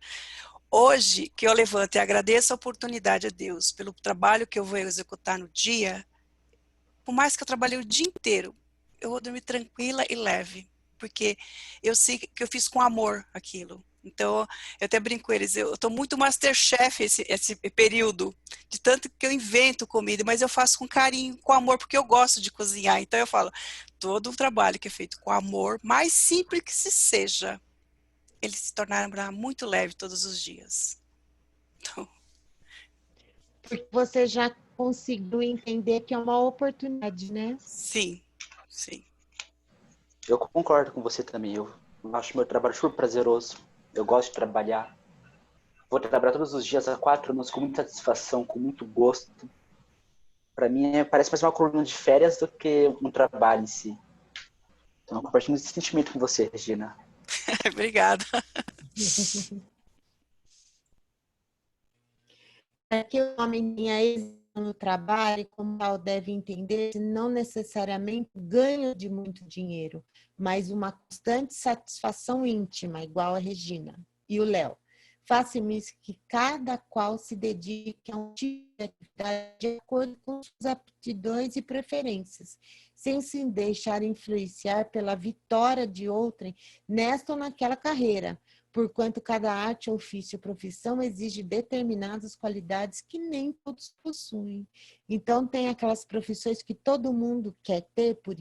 Speaker 4: Hoje, que eu levanto e agradeço a oportunidade a Deus pelo trabalho que eu vou executar no dia, por mais que eu trabalhei o dia inteiro, eu vou dormir tranquila e leve, porque eu sei que eu fiz com amor aquilo. Então, eu até brinco com eles, eu estou muito Masterchef esse período, de tanto que eu invento comida, mas eu faço com carinho, com amor, porque eu gosto de cozinhar. Então, eu falo, todo o trabalho que é feito com amor, mais simples que se seja, ele se tornará muito leve todos os dias. Então,
Speaker 2: Porque você já conseguiu entender que é uma oportunidade, né?
Speaker 4: sim, sim.
Speaker 1: Eu concordo com você também. Eu acho meu trabalho super prazeroso. Eu gosto de trabalhar. Vou trabalhar todos os dias há 4 anos com muita satisfação, com muito gosto. Para mim, parece mais uma coluna de férias do que um trabalho em si. Então, eu compartilho esse sentimento com você, Regina.
Speaker 4: Obrigada.
Speaker 2: Para que o homem tenha êxito no trabalho, como tal deve entender, não necessariamente ganho de muito dinheiro, mas uma constante satisfação íntima, igual a Regina e o Léo. Faça-me que cada qual se dedique a um tipo de atividade de acordo com suas aptidões e preferências, sem se deixar influenciar pela vitória de outrem nesta ou naquela carreira, porquanto cada arte, ofício ou profissão exige determinadas qualidades que nem todos possuem. Então, tem aquelas profissões que todo mundo quer ter por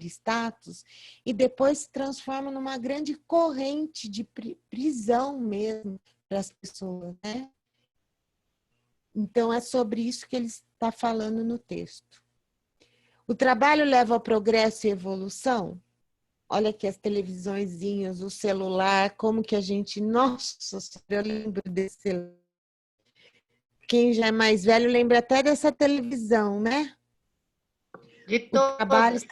Speaker 2: status, e depois se transforma numa grande corrente de prisão mesmo para as pessoas, né? Então, é sobre isso que ele está falando no texto. O trabalho leva ao progresso e evolução? Olha aqui as televisõezinhas, o celular, como que a gente... Nossa, eu lembro desse celular. Quem já é mais velho lembra até dessa televisão, né?
Speaker 6: De todas.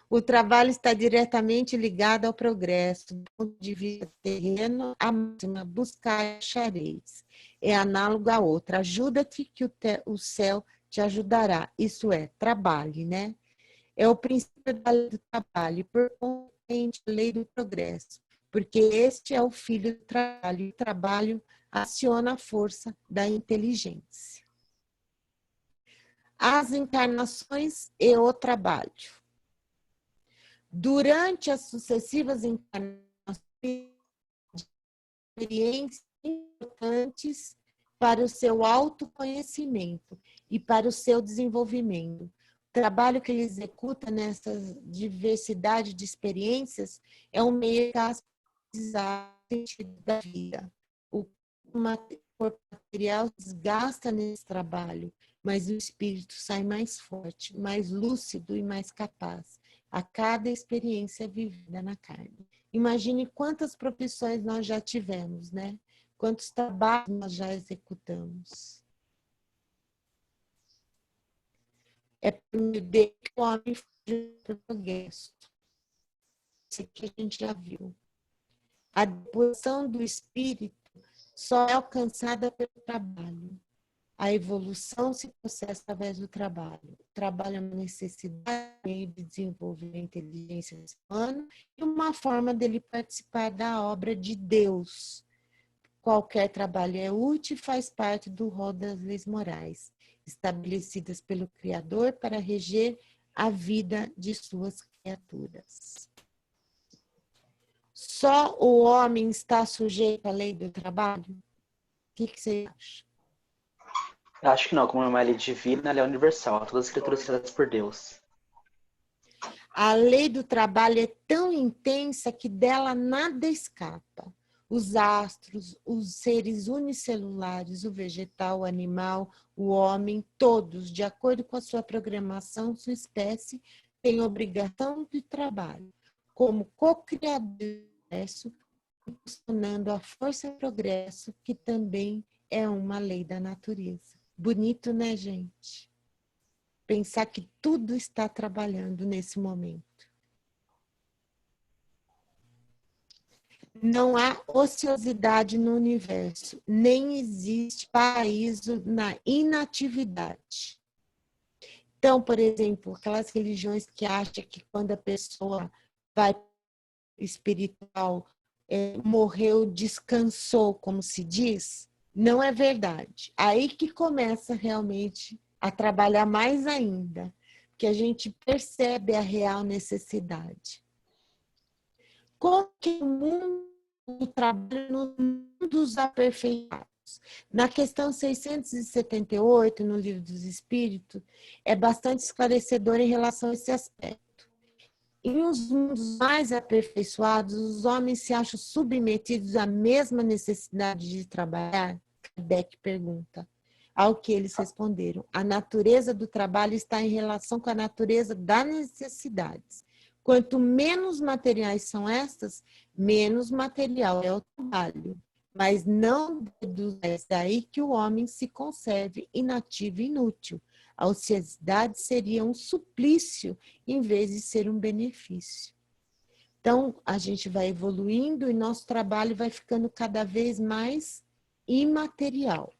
Speaker 2: O trabalho está diretamente ligado ao progresso, do ponto de vista terreno, a máxima, buscar achareis. É análogo a outra. Ajuda-te que o céu te ajudará. Isso é, trabalhe, né? É o princípio da lei do trabalho, por consequente, a lei do progresso, porque este é o filho do trabalho, e o trabalho aciona a força da inteligência. As encarnações e o trabalho. Durante as sucessivas encarnações, experiências importantes para o seu autoconhecimento e para o seu desenvolvimento. O trabalho que ele executa nessa diversidade de experiências é um meio capaz sentido da vida. O corpo material desgasta nesse trabalho, mas o espírito sai mais forte, mais lúcido e mais capaz. a cada experiência vivida na carne. Imagine quantas profissões nós já tivemos, né? Quantos trabalhos nós já executamos. É por meio dele que o homem faz o progresso. Isso que a gente já viu. A depuração do espírito só é alcançada pelo trabalho. A evolução se processa através do trabalho. O trabalho é uma necessidade de desenvolver a inteligência humana e uma forma dele participar da obra de Deus. Qualquer trabalho é útil e faz parte do rol das leis morais, estabelecidas pelo Criador para reger a vida de suas criaturas. Só o homem está sujeito à lei do trabalho? O que você acha?
Speaker 1: Eu acho que não, como é uma lei divina, ela é universal, todas as escrituras criadas por Deus.
Speaker 2: A lei do trabalho é tão intensa que dela nada escapa. Os astros, os seres unicelulares, o vegetal, o animal, o homem, todos, de acordo com a sua programação, sua espécie, têm obrigação de trabalho. Como co-criador do universo, funcionando a força e progresso, que também é uma lei da natureza. Bonito, né, gente? Pensar que tudo está trabalhando nesse momento. Não há ociosidade no universo, nem existe paraíso na inatividade. Então, por exemplo, aquelas religiões que acham que quando a pessoa vai espiritual, morreu, descansou, como se diz, não é verdade. Aí que começa realmente a trabalhar mais ainda, que a gente percebe a real necessidade. Como que o mundo trabalha no mundo dos aperfeiçoados? Na questão 678, no Livro dos Espíritos, é bastante esclarecedor em relação a esse aspecto. Em os mundos mais aperfeiçoados, os homens se acham submetidos à mesma necessidade de trabalhar? Kardec pergunta. Ao que eles responderam: a natureza do trabalho está em relação com a natureza das necessidades. Quanto menos materiais são estas, menos material é o trabalho. Mas não deduz daí que o homem se conserve inativo e inútil. A ociosidade seria um suplício em vez de ser um benefício. Então, a gente vai evoluindo e nosso trabalho vai ficando cada vez mais imaterial.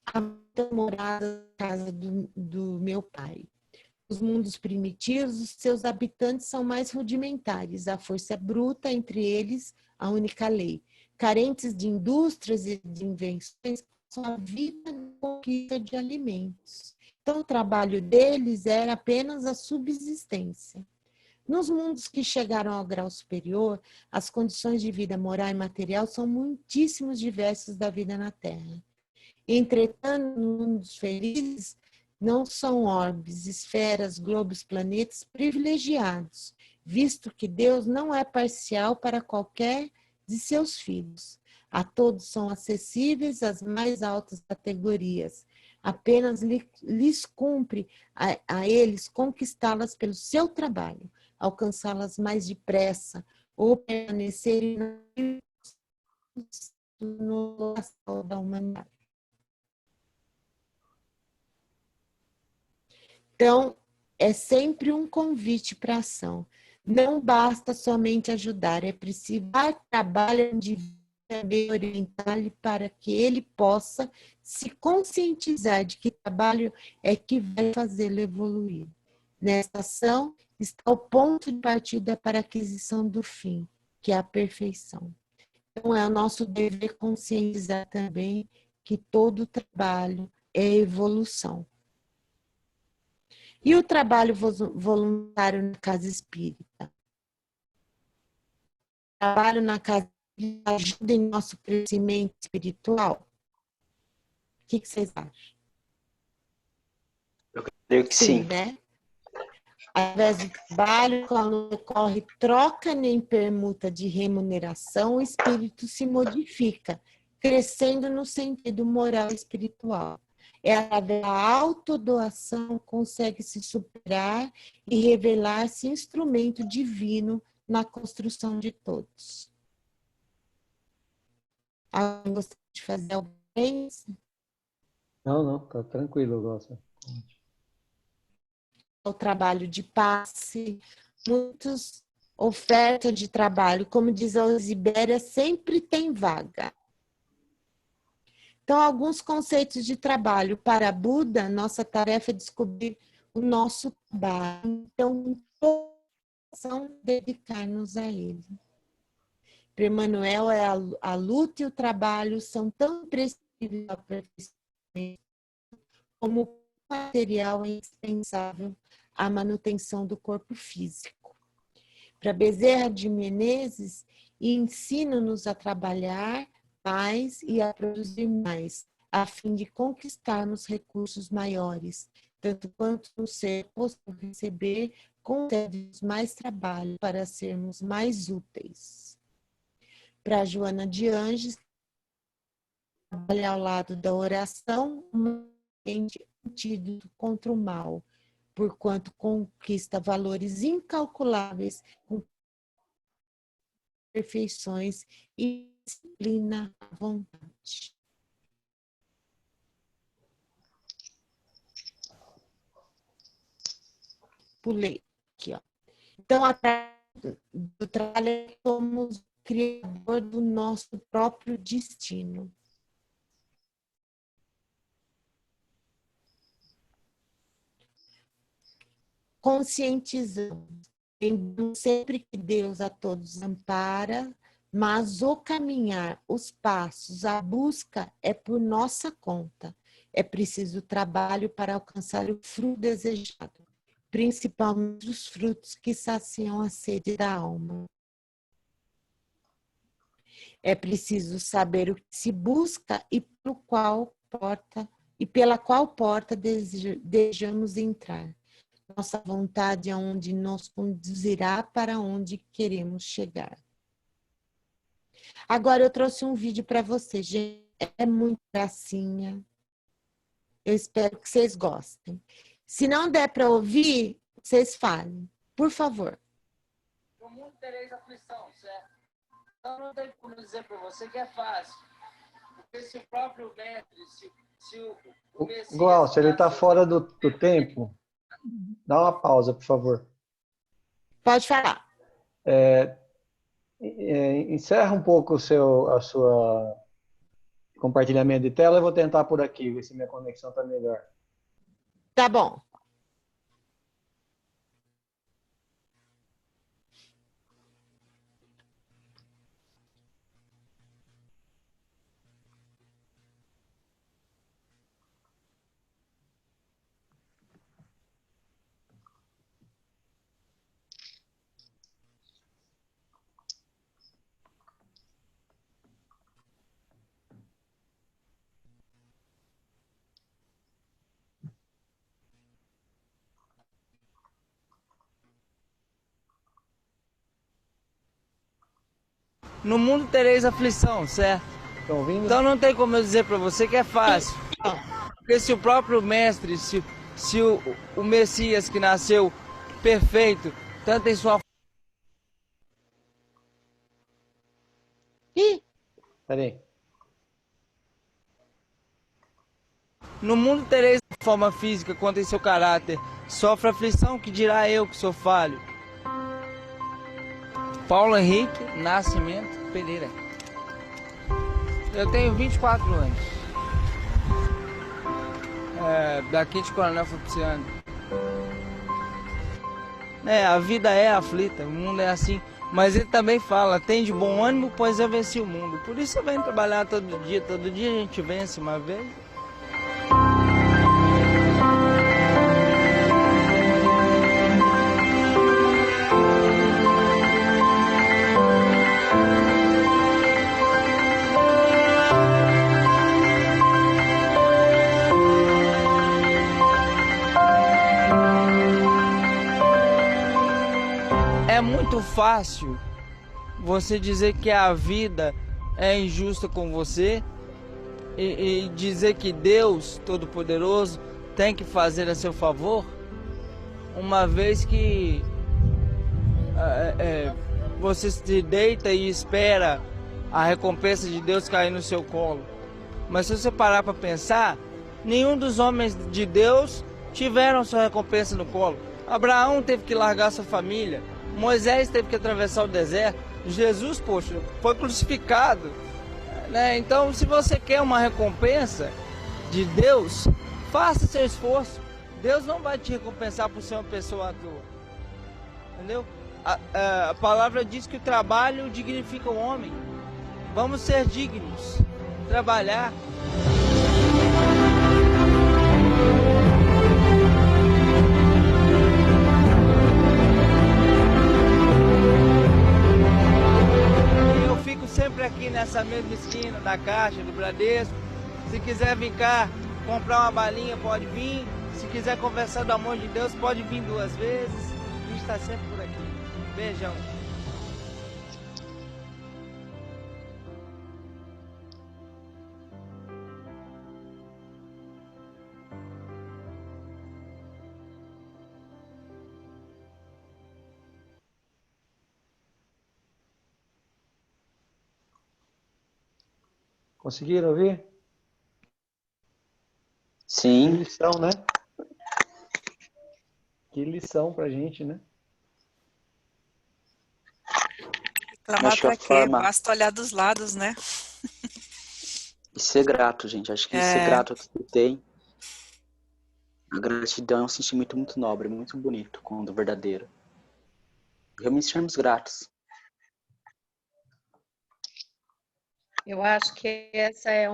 Speaker 2: A morada da casa do meu pai. Os mundos primitivos, os seus habitantes são mais rudimentares, a força é bruta, entre eles a única lei. Carentes de indústrias e de invenções, são a vida de conquista de alimentos. Então, o trabalho deles era apenas a subsistência. Nos mundos que chegaram ao grau superior, as condições de vida moral e material são muitíssimo diversas da vida na Terra. Entretanto, nos mundos felizes, não são orbes, esferas, globos, planetas privilegiados, visto que Deus não é parcial para qualquer de seus filhos. A todos são acessíveis as mais altas categorias. Apenas lhes cumpre a eles conquistá-las pelo seu trabalho, alcançá-las mais depressa ou permanecerem no astral da humanidade. Então, é sempre um convite para a ação. Não basta somente ajudar, é preciso dar trabalho ao indivíduo, orientar-lhe para que ele possa se conscientizar de que trabalho é que vai fazê-lo evoluir. Nesta ação está o ponto de partida para a aquisição do fim, que é a perfeição. Então, é o nosso dever conscientizar também que todo trabalho é evolução. E o trabalho voluntário na casa espírita? O trabalho na casa espírita ajuda em nosso crescimento espiritual? O que vocês acham?
Speaker 1: Eu creio que sim.
Speaker 2: Né? Ao invés do trabalho, quando ocorre troca nem permuta de remuneração, o espírito se modifica, crescendo no sentido moral e espiritual. É através da autodoação consegue se superar e revelar-se instrumento divino na construção de todos. Alguém gostaria de fazer alguma coisa?
Speaker 3: Não, tá tranquilo, eu gosto.
Speaker 2: O trabalho de passe, muitos ofertas de trabalho, como diz a Osibéria, sempre tem vaga. Então, alguns conceitos de trabalho. Para Buda, nossa tarefa é descobrir o nosso trabalho. Então, são dedicar-nos a ele. Para Emmanuel, a luta e o trabalho são tão imprescindíveis ao aperfeiçoamento como o material é indispensável à manutenção do corpo físico. Para Bezerra de Menezes, ensina-nos a trabalhar mais e a produzir mais, a fim de conquistarmos recursos maiores, tanto quanto no ser possível receber, concede-nos mais trabalho para sermos mais úteis. Para Joana de Anjos, trabalhar ao lado da oração, um antídoto contra o mal, porquanto conquista valores incalculáveis com perfeições e disciplina à vontade. Pulei aqui, ó. Então, através do trabalho, somos o criador do nosso próprio destino. Conscientizamos, sempre que Deus a todos ampara, mas o caminhar, os passos, a busca é por nossa conta. É preciso trabalho para alcançar o fruto desejado, principalmente os frutos que saciam a sede da alma. É preciso saber o que se busca e pela qual porta desejamos entrar. Nossa vontade é onde nos conduzirá para onde queremos chegar. Agora eu trouxe um vídeo para vocês, gente. É muito gracinha. Eu espero que vocês gostem. Se não der para ouvir, vocês falem. Por favor.
Speaker 9: No mundo tereis aflição, certo? Então não tem como dizer para você que é fácil. Porque se o próprio mestre, se o Messias...
Speaker 3: Glaucio, ele está fora do tempo. Dá uma pausa, por favor.
Speaker 2: Pode falar.
Speaker 3: Encerra um pouco a sua compartilhamento de tela. Eu vou tentar por aqui, ver se minha conexão está melhor.
Speaker 2: Tá bom.
Speaker 9: No mundo tereis aflição, certo?
Speaker 3: Estão ouvindo?
Speaker 9: Então não tem como eu dizer para você que é fácil. Porque se o próprio mestre, se o Messias que nasceu perfeito, tanto em sua...
Speaker 3: Peraí.
Speaker 9: No mundo tereis forma física quanto em seu caráter. Sofre aflição, que dirá eu que sou falho. Paulo Henrique Nascimento Pereira. Eu tenho 24 anos. Daqui de Coronel Fabriciano. A vida é aflita, o mundo é assim. Mas ele também fala, tem de bom ânimo, pois eu venci o mundo. Por isso eu venho trabalhar todo dia a gente vence uma vez. É muito fácil você dizer que a vida
Speaker 10: é injusta com você e dizer que Deus Todo-Poderoso tem que fazer a seu favor, uma vez que você se deita e espera a recompensa de Deus cair no seu colo. Mas se você parar para pensar, nenhum dos homens de Deus tiveram sua recompensa no colo. Abraão teve que largar sua família, Moisés teve que atravessar o deserto, Jesus, poxa, foi crucificado, né? Então, se você quer uma recompensa de Deus, faça seu esforço. Deus não vai te recompensar por ser uma pessoa à toa, entendeu? A palavra diz que o trabalho dignifica o homem. Vamos ser dignos, trabalhar. Eu fico sempre aqui nessa mesma esquina da Caixa, do Bradesco. Se quiser vir cá comprar uma balinha, pode vir. Se quiser conversar do amor de Deus, pode vir 2 vezes. A gente está sempre por aqui. Beijão.
Speaker 3: Conseguiram ouvir?
Speaker 1: Sim.
Speaker 3: Que lição, né? Que lição pra gente, né?
Speaker 4: Reclamar pra quê? Basta olhar dos lados, né?
Speaker 1: E ser grato, gente. Acho que ser grato ao que você tem. A gratidão é um sentimento muito nobre, muito bonito, quando verdadeiro. Realmente sermos gratos.
Speaker 6: Eu acho que essa é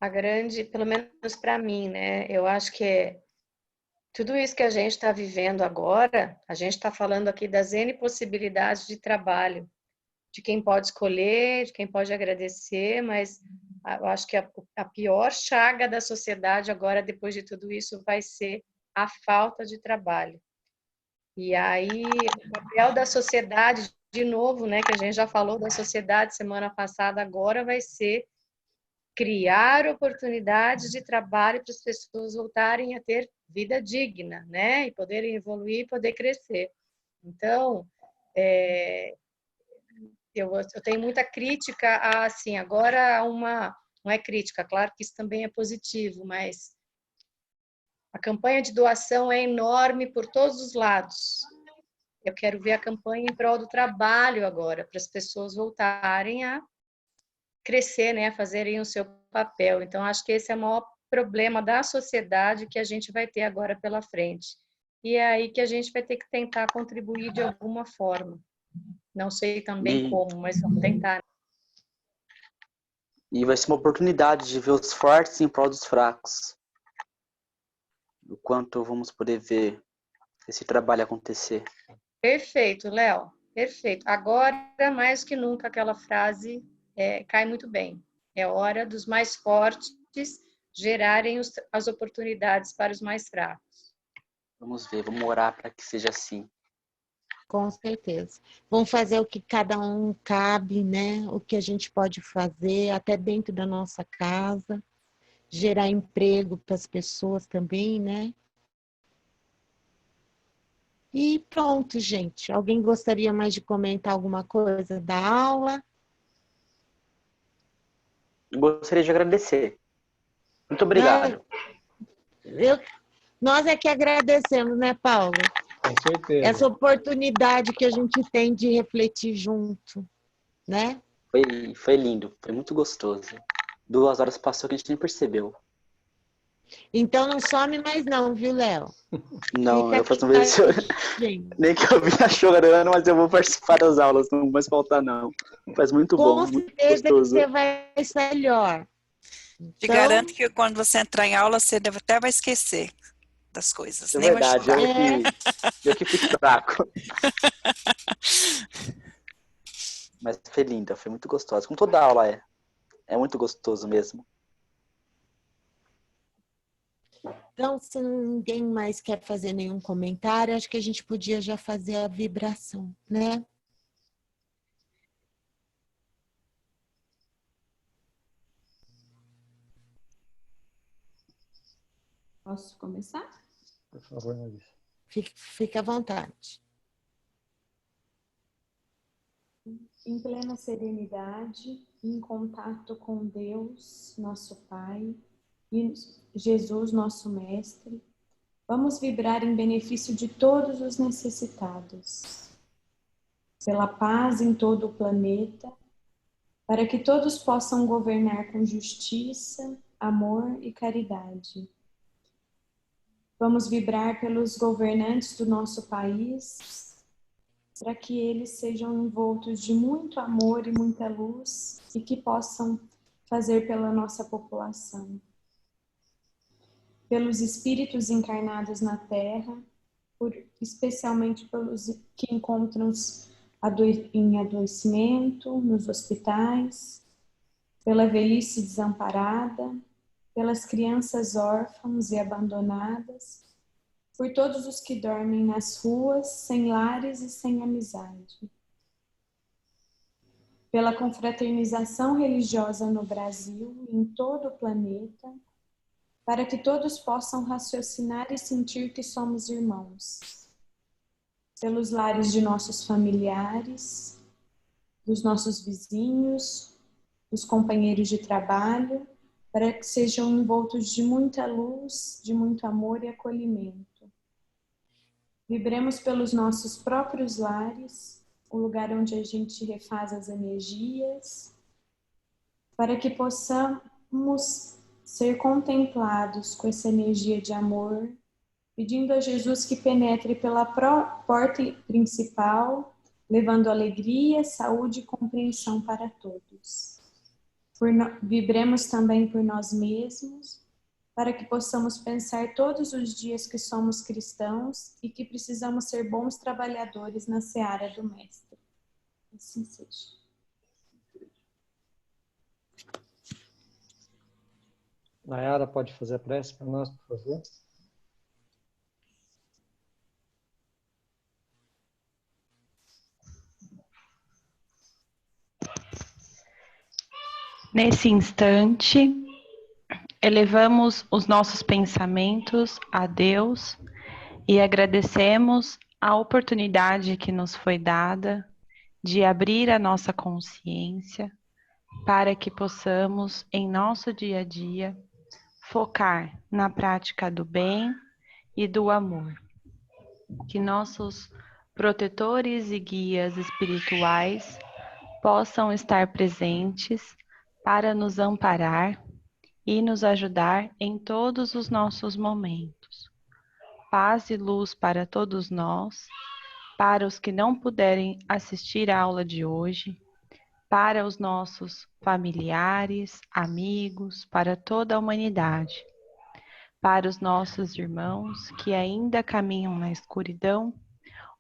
Speaker 6: a grande, pelo menos para mim, né? Eu acho que tudo isso que a gente está vivendo agora, a gente está falando aqui das N possibilidades de trabalho, de quem pode escolher, de quem pode agradecer, mas eu acho que a pior chaga da sociedade agora, depois de tudo isso, vai ser a falta de trabalho. E aí, o papel da sociedade, de novo, né, que a gente já falou da sociedade semana passada, agora vai ser criar oportunidades de trabalho para as pessoas voltarem a ter vida digna, né, e poderem evoluir, poder crescer. Então, eu tenho muita crítica assim, agora não é crítica, claro que isso também é positivo, mas a campanha de doação é enorme por todos os lados. Eu quero ver a campanha em prol do trabalho agora, para as pessoas voltarem a crescer, né, a fazerem o seu papel. Então, acho que esse é o maior problema da sociedade que a gente vai ter agora pela frente. E é aí que a gente vai ter que tentar contribuir de alguma forma. Não sei também como, mas vamos tentar.
Speaker 1: E vai ser uma oportunidade de ver os fortes em prol dos fracos. O quanto vamos poder ver esse trabalho acontecer.
Speaker 6: Perfeito, Léo. Perfeito. Agora, mais que nunca, aquela frase cai muito bem. É hora dos mais fortes gerarem as oportunidades para os mais fracos.
Speaker 1: Vamos ver, vamos orar para que seja assim.
Speaker 2: Com certeza. Vamos fazer o que cada um cabe, né? O que a gente pode fazer, até dentro da nossa casa. Gerar emprego para as pessoas também, né? E pronto, gente. Alguém gostaria mais de comentar alguma coisa da aula?
Speaker 1: Eu gostaria de agradecer. Muito obrigado.
Speaker 2: Nós é que agradecemos, né, Paulo?
Speaker 3: Com certeza.
Speaker 2: Essa oportunidade que a gente tem de refletir junto, né?
Speaker 1: Foi lindo, foi muito gostoso. 2 horas passou que a gente nem percebeu.
Speaker 2: Então não some mais não, viu, Léo?
Speaker 1: Não, eu faço nem que eu vi chorando, mas eu vou participar das aulas, não vai faltar não. Faz muito bom, muito gostoso.
Speaker 2: Com certeza que você vai estar melhor.
Speaker 4: Te garanto que quando você entrar em aula, você até vai esquecer das coisas.
Speaker 1: É
Speaker 4: nem
Speaker 1: verdade, eu que fico fraco. Mas foi linda, foi muito gostosa. Como toda aula é. É muito gostoso mesmo.
Speaker 2: Então, se ninguém mais quer fazer nenhum comentário, acho que a gente podia já fazer a vibração, né?
Speaker 8: Posso começar?
Speaker 3: Por favor, Larissa.
Speaker 2: Fique à vontade.
Speaker 8: Em plena serenidade, em contato com Deus, nosso Pai, e Jesus, nosso Mestre, vamos vibrar em benefício de todos os necessitados, pela paz em todo o planeta, para que todos possam governar com justiça, amor e caridade. Vamos vibrar pelos governantes do nosso país, para que eles sejam envoltos de muito amor e muita luz e que possam fazer pela nossa população. Pelos espíritos encarnados na Terra, especialmente pelos que encontram-se em adoecimento, nos hospitais, pela velhice desamparada, pelas crianças órfãs e abandonadas, por todos os que dormem nas ruas, sem lares e sem amizade. Pela confraternização religiosa no Brasil e em todo o planeta, para que todos possam raciocinar e sentir que somos irmãos. Pelos lares de nossos familiares, dos nossos vizinhos, dos companheiros de trabalho, para que sejam envoltos de muita luz, de muito amor e acolhimento. Vibremos pelos nossos próprios lares, o lugar onde a gente refaz as energias, para que possamos ser contemplados com essa energia de amor, pedindo a Jesus que penetre pela porta principal, levando alegria, saúde e compreensão para todos. Vibremos também por nós mesmos, para que possamos pensar todos os dias que somos cristãos e que precisamos ser bons trabalhadores na seara do Mestre. Assim seja.
Speaker 3: Nayara, pode fazer a prece para nós, por favor?
Speaker 11: Nesse instante, elevamos os nossos pensamentos a Deus e agradecemos a oportunidade que nos foi dada de abrir a nossa consciência para que possamos, em nosso dia a dia, focar na prática do bem e do amor. Que nossos protetores e guias espirituais possam estar presentes para nos amparar e nos ajudar em todos os nossos momentos. Paz e luz para todos nós, para os que não puderem assistir à aula de hoje, para os nossos familiares, amigos, para toda a humanidade, para os nossos irmãos que ainda caminham na escuridão,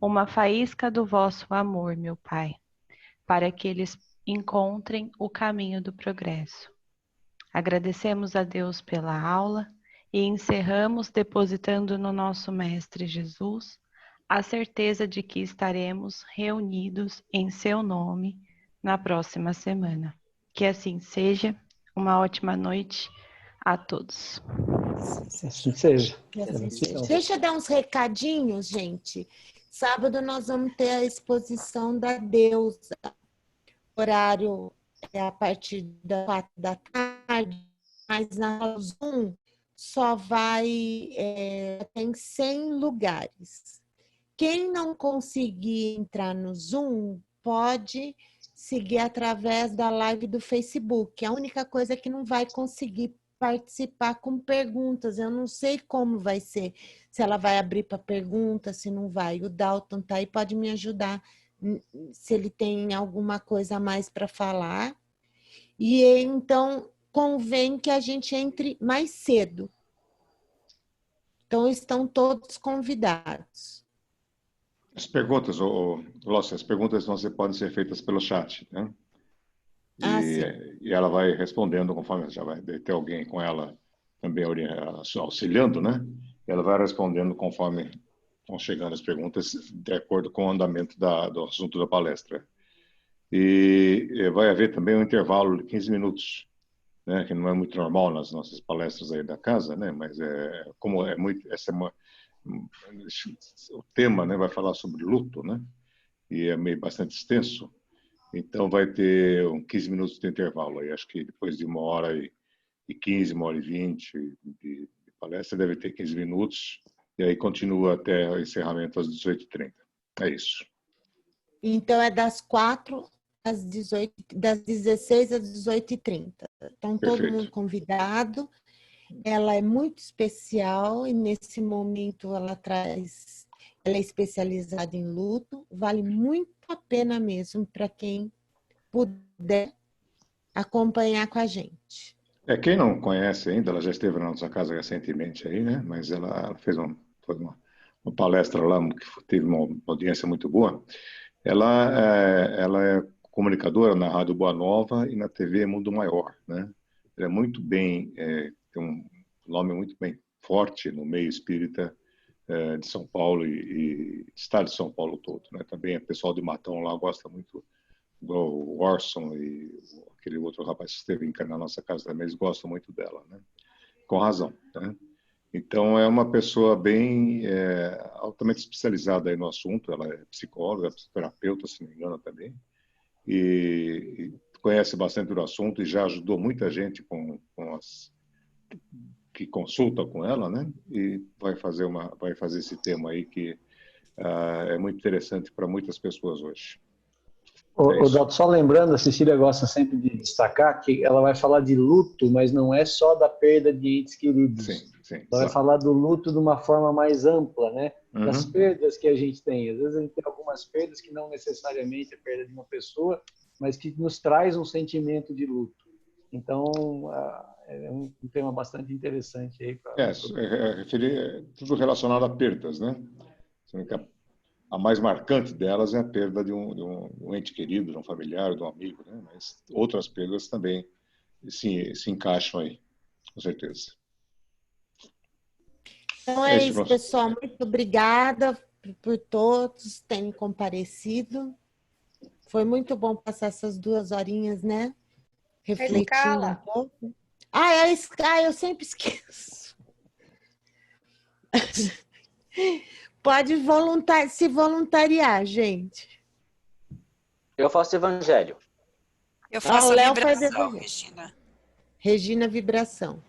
Speaker 11: uma faísca do vosso amor, meu Pai, para que eles encontrem o caminho do progresso. Agradecemos a Deus pela aula e encerramos depositando no nosso Mestre Jesus a certeza de que estaremos reunidos em seu nome na próxima semana. Que assim seja. Uma ótima noite a todos.
Speaker 3: Assim seja.
Speaker 2: Deixa eu dar uns recadinhos, gente. Sábado nós vamos ter a exposição da Deusa. Horário é a partir das 4 da tarde, mas na Zoom só tem 100 lugares. Quem não conseguir entrar no Zoom pode seguir através da live do Facebook. A única coisa é que não vai conseguir participar com perguntas. Eu não sei como vai ser, se ela vai abrir para perguntas, se não vai. O Dalton tá aí, pode me ajudar se ele tem alguma coisa a mais para falar. E então convém que a gente entre mais cedo. Então estão todos convidados.
Speaker 12: As perguntas, Lócia, as perguntas podem ser feitas pelo chat, né? E ela vai respondendo conforme já vai ter alguém com ela também auxiliando, né? Ela vai respondendo conforme vão chegando as perguntas, de acordo com o andamento do assunto da palestra. E vai haver também um intervalo de 15 minutos né, que não é muito normal nas nossas palestras aí da casa, né, mas como é muito, o tema, né, vai falar sobre luto, né, e é meio bastante extenso, então vai ter 15 minutos de intervalo aí, acho que depois de 1h15, 1h20 de palestra, deve ter 15 minutos, e aí continua até o encerramento às 18h30. É isso.
Speaker 2: Então é das 4 às 18, das 16 às 18h30. Então, todo
Speaker 12: Perfeito.
Speaker 2: mundo convidado. Ela é muito especial e, nesse momento, ela é especializada em luto. Vale muito a pena mesmo para quem puder acompanhar com a gente.
Speaker 12: Quem não conhece ainda, ela já esteve na nossa casa recentemente aí, né? Mas ela fez uma palestra lá que teve uma audiência muito boa. Ela é comunicadora na Rádio Boa Nova e na TV Mundo Maior, né? Ela é muito bem, tem um nome muito bem forte no meio espírita de São Paulo e estado de São Paulo todo, né? Também o pessoal de Matão lá gosta muito do Orson e aquele outro rapaz que esteve na nossa casa também, eles gostam muito dela, né? Com razão, né? Então, é uma pessoa bem altamente especializada aí no assunto. Ela é psicóloga, psicoterapeuta, se não me engano, também. E conhece bastante do assunto e já ajudou muita gente que consulta com ela, né? E vai fazer esse tema aí que é muito interessante para muitas pessoas hoje.
Speaker 3: O Dalton, só lembrando, a Cecília gosta sempre de destacar que ela vai falar de luto, mas não é só da perda de entes queridos.
Speaker 12: Sim,
Speaker 3: ela vai falar do luto de uma forma mais ampla, né? Das perdas que a gente tem. Às vezes a gente tem algumas perdas que não necessariamente é perda de uma pessoa, mas que nos traz um sentimento de luto. Então, é um tema bastante interessante aí.
Speaker 12: Tudo relacionado a perdas, né? A mais marcante delas é a perda de um ente querido, de um familiar, de um amigo, né? Mas outras perdas também se encaixam aí, com certeza.
Speaker 2: Então é isso, pessoal. Muito obrigada por todos terem comparecido. Foi muito bom passar essas 2 horinhas, né? Refletindo um pouco. Eu sempre esqueço. Pode se voluntariar, gente.
Speaker 1: Eu faço evangelho.
Speaker 4: Eu faço a vibração, Regina.
Speaker 2: Regina, vibração.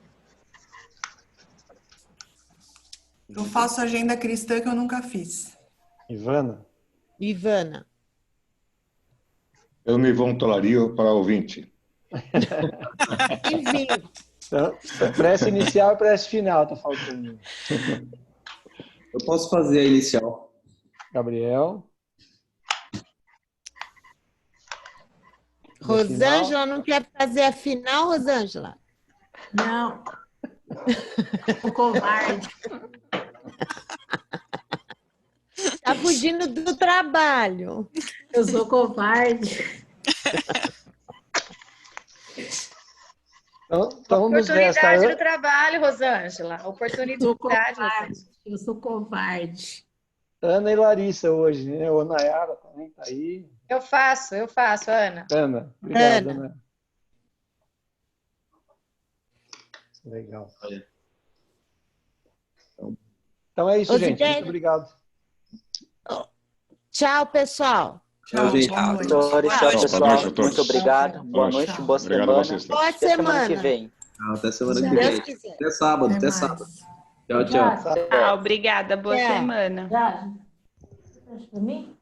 Speaker 13: Eu faço agenda cristã que eu nunca fiz.
Speaker 3: Ivana.
Speaker 12: Eu me voluntariaria para ouvinte.
Speaker 2: Bem-vindo.
Speaker 3: Então, prece inicial e prece final, tá faltando.
Speaker 5: Eu posso fazer a inicial.
Speaker 3: Gabriel.
Speaker 2: Rosângela não quer fazer a final, Rosângela?
Speaker 7: Não. O covarde.
Speaker 2: Tá fugindo do trabalho.
Speaker 7: Eu sou covarde.
Speaker 3: Então,
Speaker 6: oportunidade do trabalho, Rosângela. Oportunidade.
Speaker 7: Eu sou covarde.
Speaker 3: Ana e Larissa hoje, né? O Nayara também tá aí.
Speaker 6: Eu faço, Ana.
Speaker 3: Ana, obrigado, Ana. Legal. Então é isso, gente. Muito obrigado.
Speaker 2: Tchau, pessoal.
Speaker 1: Tchau, gente. Tchau, pessoal. Muito obrigado. Boa noite, boa semana.
Speaker 2: Boa semana
Speaker 1: que vem.
Speaker 5: Até semana que vem. Até sábado. Tchau, tchau.
Speaker 11: Obrigada. Boa semana.
Speaker 7: Para mim?